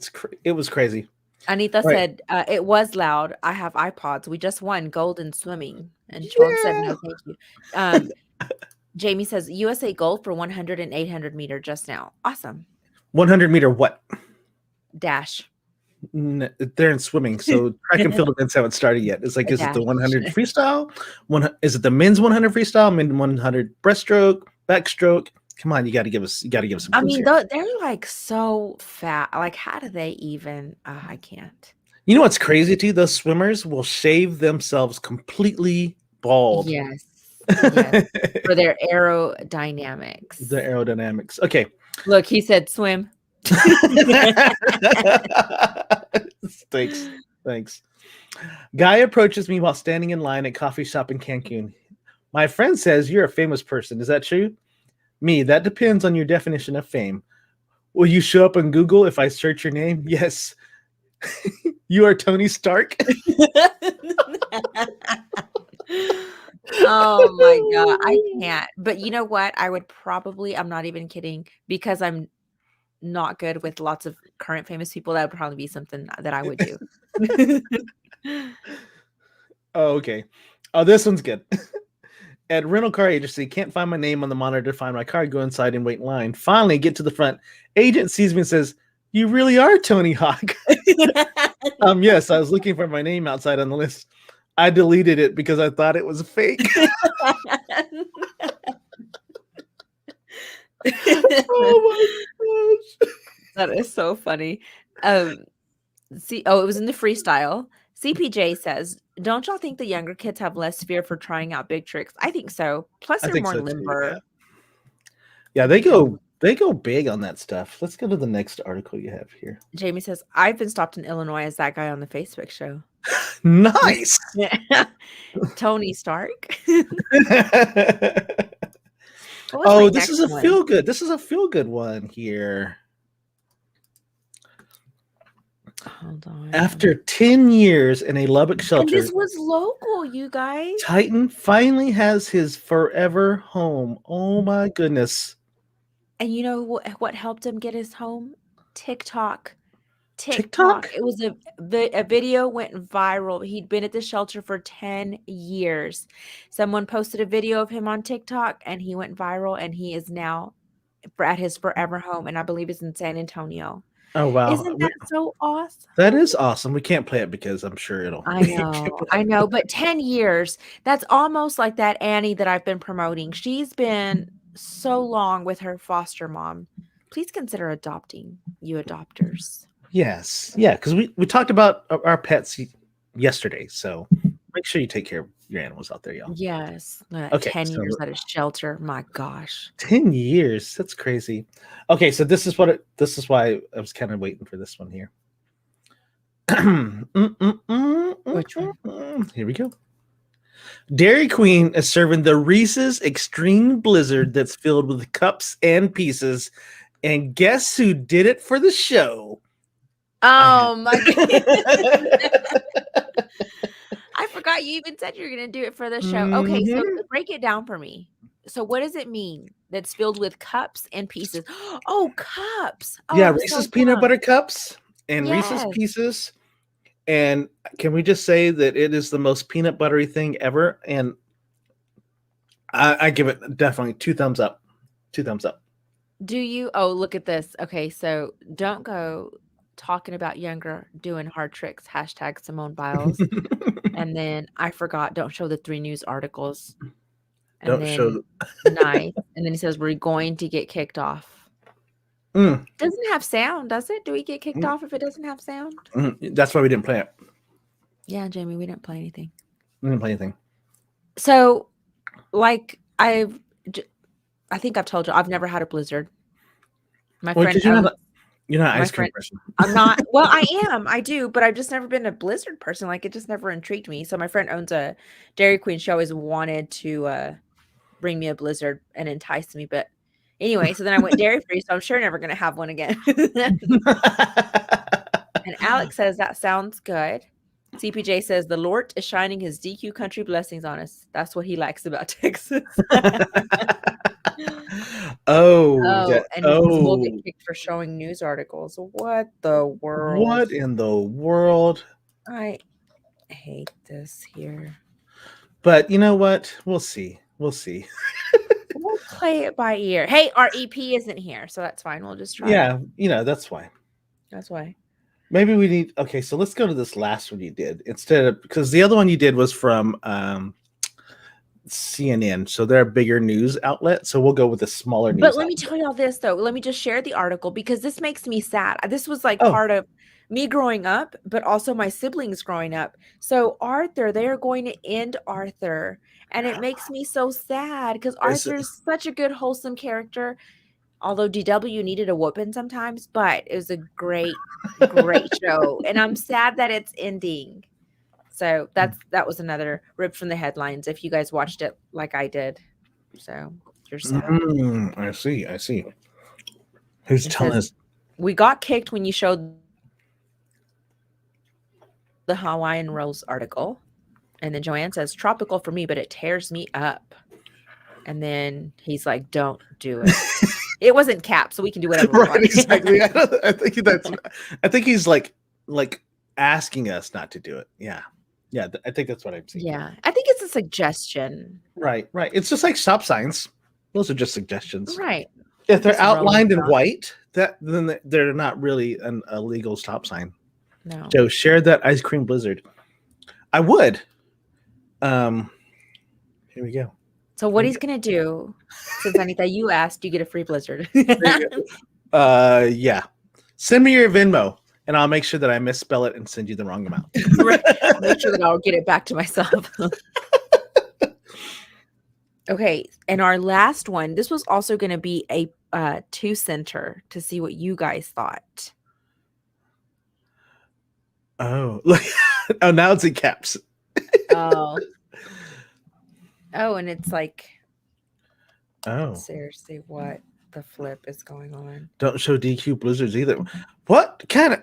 it was crazy. Anita said, it was loud. I have iPods. We just won gold in swimming. And Sean said, no, thank you. Jamie says, USA gold for 100 and 800 meter just now. Awesome. 100 meter what? Dash. They're in swimming, so track and field events haven't started yet. It's like, is it the 100 freestyle? Is it the men's 100 freestyle? Men 100 breaststroke, backstroke? Come on, you got to give us some. I mean, they're like so fat. Like, how do they even? I can't. You know what's crazy too? Those swimmers will shave themselves completely bald. Yes. For their aerodynamics. The aerodynamics. Okay. Look, he said swim. Thanks. Guy approaches me while standing in line at coffee shop in Cancun. My friend says you're a famous person. Is that true? Me, that depends on your definition of fame. Will you show up on Google if I search your name? Yes. You are Tony Stark. Oh my God. I can't. But you know what? I would probably, I'm not even kidding, because I'm not good with lots of current famous people. That would probably be something that I would do. Oh, okay. Oh, this one's good. At rental car agency, can't find my name on the monitor to find my car. Go inside and wait in line. Finally, get to the front. Agent sees me and says, "You really are Tony Hawk." Yes, I was looking for my name outside on the list. I deleted it because I thought it was fake. Oh my gosh. That is so funny. It was in the freestyle. CPJ says, don't y'all think the younger kids have less fear for trying out big tricks? I think so. Plus, they're more limber. Yeah, they go big on that stuff. Let's go to the next article you have here. Jamie says, I've been stopped in Illinois as that guy on the Facebook show. Nice. Tony Stark. Oh, this is a feel good. This is a feel good one here. Hold on. After 10 years in a Lubbock shelter, and this was local, you guys. Titan finally has his forever home. Oh my goodness. And you know what helped him get his home? TikTok. It was a video went viral. He'd been at the shelter for 10 years. Someone posted a video of him on TikTok and he went viral, and he is now at his forever home, and I believe it's in San Antonio. Oh wow. Isn't that so awesome? That is awesome. We can't play it because I'm sure it'll I know, but 10 years. That's almost like that Annie that I've been promoting. She's been so long with her foster mom, please consider adopting, you adopters. Yes, yeah, because we talked about our pets yesterday, so make sure you take care of your animals out there, y'all. Yes, 10 So years at a shelter. My gosh. 10 years, that's crazy. Okay, so this is why I was kind of waiting for this one here. Which one? Here we go. Dairy Queen is serving the Reese's Extreme Blizzard that's filled with cups and pieces. And guess who did it for the show? Oh my god. I I forgot you even said you're gonna do it for the show. Okay, so Mhm. break it down for me. So what does it mean that's filled with cups and pieces? Oh, cups. Oh, Yeah, I'm Reese's so peanut dumb. butter cups and Reese's Yes. pieces. And can we just say that it is the most peanut buttery thing ever? And I give it definitely 2 thumbs up. 2 thumbs up. Do you? Oh, look at this. Okay, so don't go talking about younger doing hard tricks. Hashtag Simone Biles. And then I forgot, don't show the 3 news articles. And Don't then show. nice. And then he says, we're going to get kicked off. Mm, Doesn't have sound, does it? Do we get kicked mm, off if it doesn't have sound? That's why we didn't play it. Yeah, Jamie, we didn't play anything. We didn't play anything. So, like, I think I've told you, I've never had a blizzard. My Well, friend because owns you're not an my ice cream friend person. I'm not well, I am, I do, but I've just never been a blizzard person, like, it just never intrigued me. So my friend owns a Dairy Queen. She always wanted to, bring me a blizzard and entice me, but anyway, so then I went dairy free, so I'm sure never gonna have one again. And Alex says, "That sounds good." CPJ says, "The Lord is shining his DQ country blessings on us." That's what he likes about Texas. Oh, Oh, that. and he says, "We'll get Oh, kicked for showing news articles." What the world? what in the world? I hate this here. But you know what? We'll see. We'll see. We'll play it by ear. Hey, our EP isn't here, so that's fine. We'll just try. Yeah, that's why. That's why. Maybe we need. Okay, so let's go to this last one you did instead of, because the other one you did was from CNN, so they're a bigger news outlet. So we'll go with a smaller But news let me outlet. tell y'all this though. Let me just share the article because this makes me sad. This was like Oh, part of me growing up, but also my siblings growing up. So Arthur, they are going to end Arthur, and it makes me so sad because is Arthur is such a good, wholesome character. Although DW needed a whooping sometimes, but it was a great, great show, and I'm sad that it's ending. So that was another rip from the headlines. If you guys watched it like I did, so you're sad. I see. I see. Who's It telling says, us? "We got kicked when you showed the Hawaiian Rolls article." And then Joanne says, "Tropical for me, but it tears me up." And then he's like, "Don't do it." It wasn't capped, so we can do whatever we Right, want. exactly. I think that's. I think he's like asking us not to do it. Yeah, yeah. I think that's what I'm seeing. Yeah, I think it's a suggestion. Right, right. It's just like stop signs. Those are just suggestions. Right. If they're Just rolling outlined in stop. white, then they're not really a legal stop sign. No. So share that ice cream blizzard. I would. Um, Here we go. So what he's gonna do, since Anita, you asked, you get a free blizzard. There you go. Yeah. Send me your Venmo, and I'll make sure that I misspell it and send you the wrong amount. Right. Make sure that I'll get it back to myself. Okay, and our last one, this was also going to be a 2-center to see what you guys thought. Oh, look. Oh, now it's in caps. Oh. Oh, and it's like, Oh, seriously, what the flip is going on? don't show DQ blizzards either. What kind of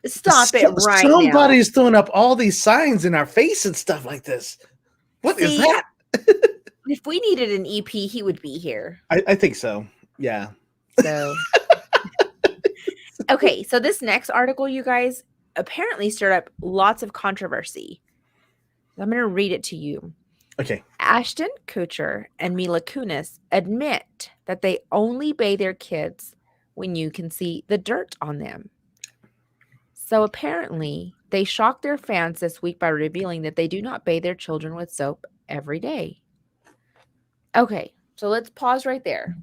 Stop it right now. somebody's throwing up all these signs in our face and stuff like this? What is See? that? If we needed an EP, he would be here. I think so. Yeah. So, okay, so this next article, you guys, apparently stirred up lots of controversy. I'm going to read it to you. Okay. Ashton Kutcher and Mila Kunis admit that they only bathe their kids when you can see the dirt on them. So apparently, they shocked their fans this week by revealing that they do not bathe their children with soap every day. Okay, So let's pause right there.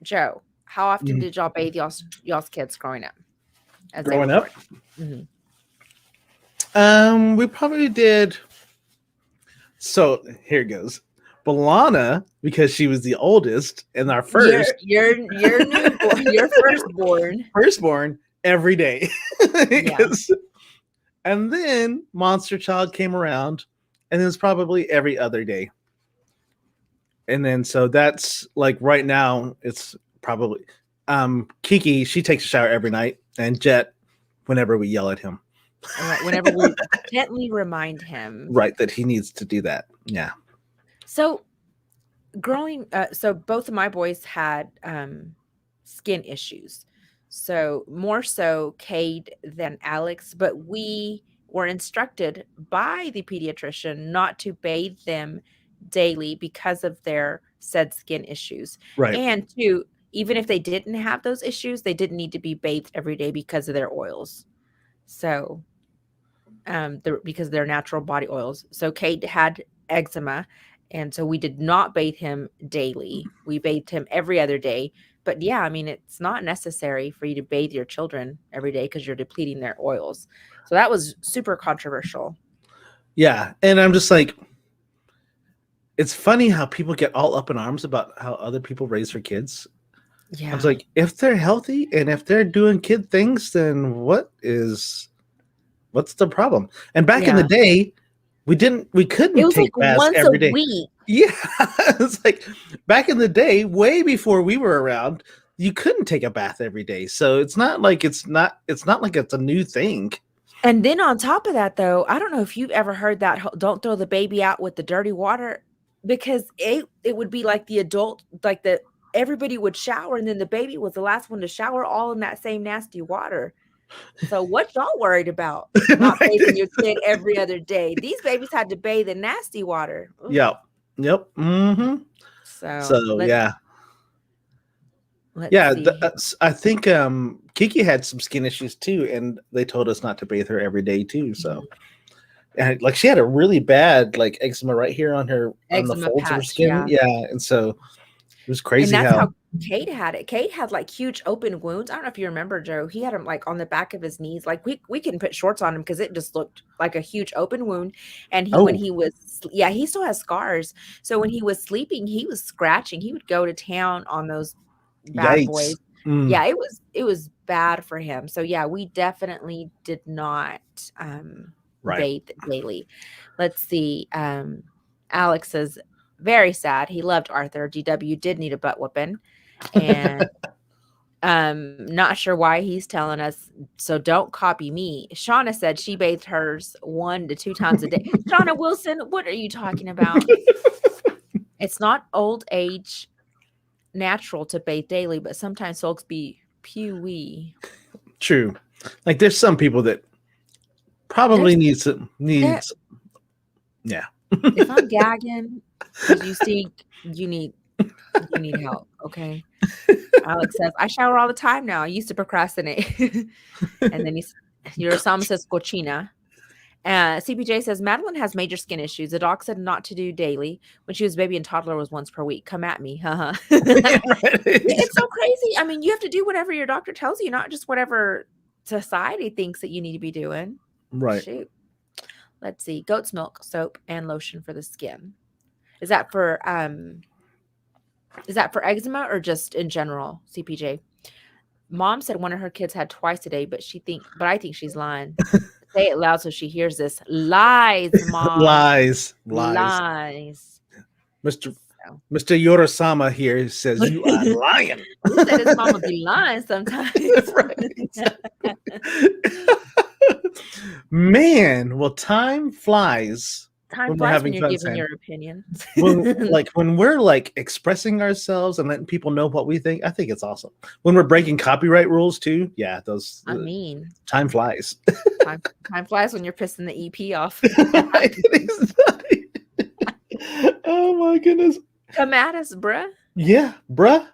Joe, how often Mhm. did y'all bathe y'all's kids growing up as they were Growing born? up, Hmm. we probably did. So here it goes. Balana, because she was the oldest and our Your first your newborn, your firstborn. firstborn, every day. Yeah. 'Cause- and then Monster Child came around, and it was probably every other day. And then so that's like right now it's probably Kiki, she takes a shower every night, and Jet whenever we yell at him. Right. Whenever we gently remind him. Right, that he needs to do that. Yeah. So so both of my boys had skin issues. So more so Cade than Alex, but we were instructed by the pediatrician not to bathe them daily because of their said skin issues. Right. And two, even if they didn't have those issues, they didn't need to be bathed every day because of their oils. So because they're natural body oils. So Kate had eczema, and so we did not bathe him daily. We bathed him every other day. But yeah, I mean, it's not necessary for you to bathe your children every day because you're depleting their oils. So that was super controversial. Yeah. And I'm just like, it's funny how people get all up in arms about how other people raise their kids. I was Yeah. like, if they're healthy and if they're doing kid things, then what's the problem? And back in the Yeah. day, we It couldn't was like take baths once a every day. week. Yeah. It's like back in the day, way before we were around, you couldn't take a bath every day. So it's not like it's a new thing. And then on top of that, though, I don't know if you've ever heard that don't throw the baby out with the dirty water, because it would be like the adult, like the everybody would shower and then the baby was the last one to shower all in that same nasty water. So what y'all worried about? Not Right. bathing your kid every other day. These babies had to bathe in nasty water. Ugh. Yep. Yep. Hmm. So So yeah. let's Yeah, see. I think Kiki had some skin issues too, and they told us not to bathe her every day too. So, Mhm. and like she had a really bad like eczema right here on the Eczema folds of her patch, skin. yeah. Yeah, and so it was And crazy that's how how Kate had it. Kate had, like, huge open wounds. I don't know if you remember, Joe. He had them like, on the back of his knees. Like, we couldn't put shorts on him because it just looked like a huge open wound, and when oh he was yeah, he still has scars. So when he was sleeping, he was scratching. He would go to town on those bad yikes. boys. Mm, Yeah, it was bad for him. So, yeah, we definitely did not, right. bathe daily. Let's see, Alex says, "Very sad. He loved Arthur. GW did need a butt whooping." And not sure why he's telling us, so don't copy me. Shauna said she bathed hers 1 to 2 times a day. Shauna Wilson, what are you talking about? It's not old age natural to bathe daily, but sometimes folks be pewee. True. Like there's some people that probably There's there needs yeah. if I'm gagging because you stink, you need help, okay? Alex says, "I shower all the time now. I used to procrastinate." And then your Osama says, "Cochina." CPJ says, "Madeline has major skin issues. The doc said not to do daily. When she was baby and toddler was once per week. Come at me." Haha. Right. It's so crazy. I mean, you have to do whatever your doctor tells you, not just whatever society thinks that you need to be doing. Right. Shoot. Let's see. Goat's milk, soap, and lotion for the skin. Is that for eczema or just in general, CPJ? Mom said one of her kids had twice a day, but I think she's lying. Say it loud so she hears this. Lies, Mom. Lies. Lies. Lies. Mr. So, Mr. Yorosama here says you are lying. who said his mama be lying sometimes? Right. Man, well, time flies Time when we're flies when having you're fun, giving Sam. your opinion. When we're like expressing ourselves and letting people know what we think, I think it's awesome. When we're breaking copyright rules too, yeah, those I mean, time flies. time flies when you're pissing the EP off. Right, exactly. Oh my goodness. Come at us, bruh. Yeah, bruh.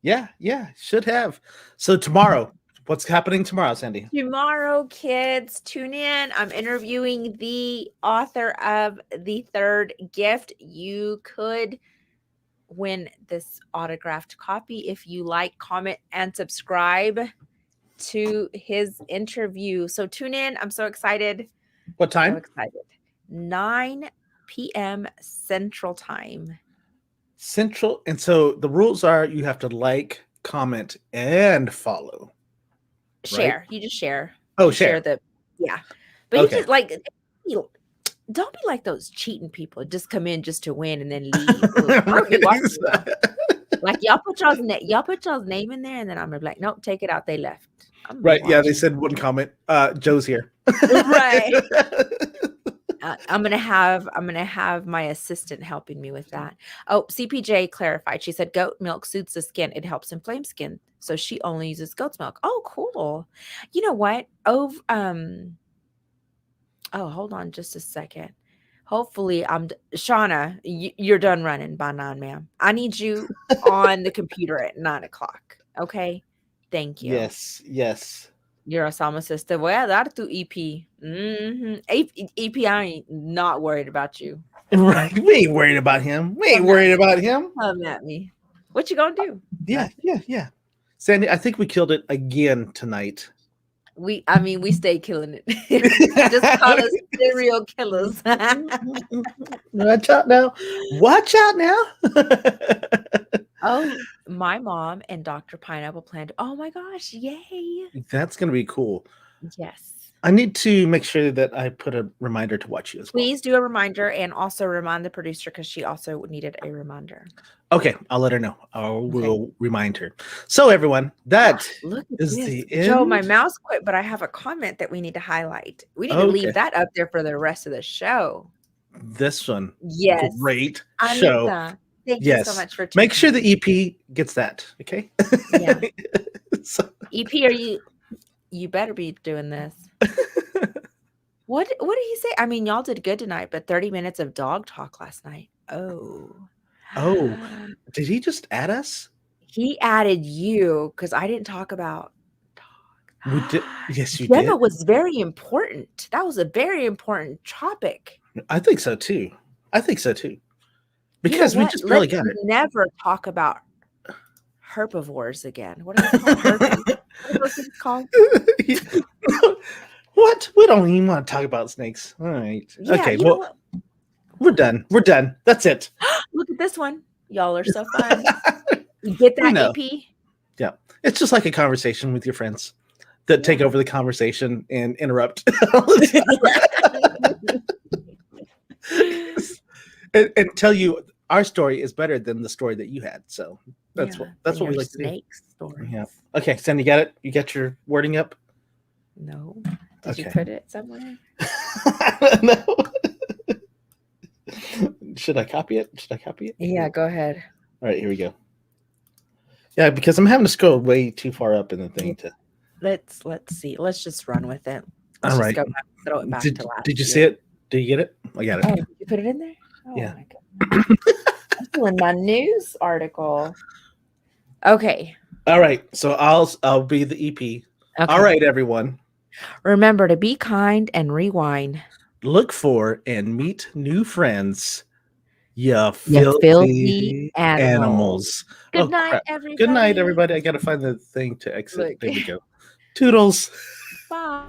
Yeah, should have. So tomorrow, what's happening tomorrow, Sandy? Tomorrow, kids, tune in. I'm interviewing the author of The Third Gift. You could win this autographed copy if you like, comment, and subscribe to his interview. So tune in. I'm so excited. What So time? excited. 9 p.m. Central Time. Central. And so the rules are you have to like, comment, and follow. Right? Share. You just share. Oh, You share share. the, yeah. But Okay. he just like, don't be like those cheating people. Just come in just to win and then leave. Ugh, I don't be watching y'all. Like y'all put y'all's name in there, and then I'm gonna be like, nope, take it out. They left. I'm gonna be Right. Yeah, they watching. said one comment. Joe's here. Right. I'm gonna have my assistant helping me with that. Oh, CPJ clarified. She said goat milk soothes the skin. It helps inflame skin. So she only uses goat's milk. Oh, cool. You know what? Oh, hold on just a second. Hopefully, Shauna, you're done running by 9, ma'am. I need you on the computer at 9 o'clock. Okay. Thank you. Yes. Yes. You're a sama sister. Well, that'll do EP. EP, I ain't not worried about you. Right. We ain't worried about him. We ain't worried about him. Come at me. What you gonna do? Yeah. Yeah. Yeah. Sandy, I think we killed it again tonight. We stay killing it. Just call us serial killers. Watch out now. Watch out now. Oh, my mom and Dr. Pineapple planned. Oh my gosh, yay. That's going to be cool. Yes. I need to make sure that I put a reminder to watch you as well. Please do a reminder and also remind the producer because she also needed a reminder. Okay, I'll let her know. I will remind her. So, everyone, that Look at is this. the end. Joe, my mouse quit, but I have a comment that we need to highlight. We need to leave that up there for the rest of the show. This one. Yes. Great Anita, show. Thank you so much for Make sure the EP gets that. Okay. Yeah. So. EP, you better be doing this. What did he say? I mean, y'all did good tonight, but 30 minutes of dog talk last night. Oh, did he just add us? He added you because I didn't talk about dog. We did. Yes, you Gemma did. was very important. That was a very important topic. I think so too. Because we just really got it. Never talk about herbivores again. What are they called? What are those things called? What? We don't even want to talk about snakes. All right. Yeah, okay. Well, we're done. That's it. Look at this one. Y'all are so fun. You get that, EP? Yeah. It's just like a conversation with your friends that take over the conversation and interrupt. and tell you our story is better than the story that you had. So that's what we like to do. Snake story. Yeah. Okay, Sandy, you got it? You got your wording up? No. Did you put it somewhere? I don't know. Should I copy it? Yeah, go ahead. All right, here we go. Yeah, because I'm having to scroll way too far up in the thing to. Let's see. Let's just run with it. All right. Just go back, throw it back to last. Did you see it? Did you get it? I got it. Oh, you put it in there? Oh, yeah. My goodness. I'm doing my news article. Okay. All right. So I'll be the EP. Okay. All right, everyone. Remember to be kind and rewind. Look for and meet new friends. You filthy animals. Good night, everybody. Good night, everybody. I got to find the thing to exit. There we go. Toodles. Bye.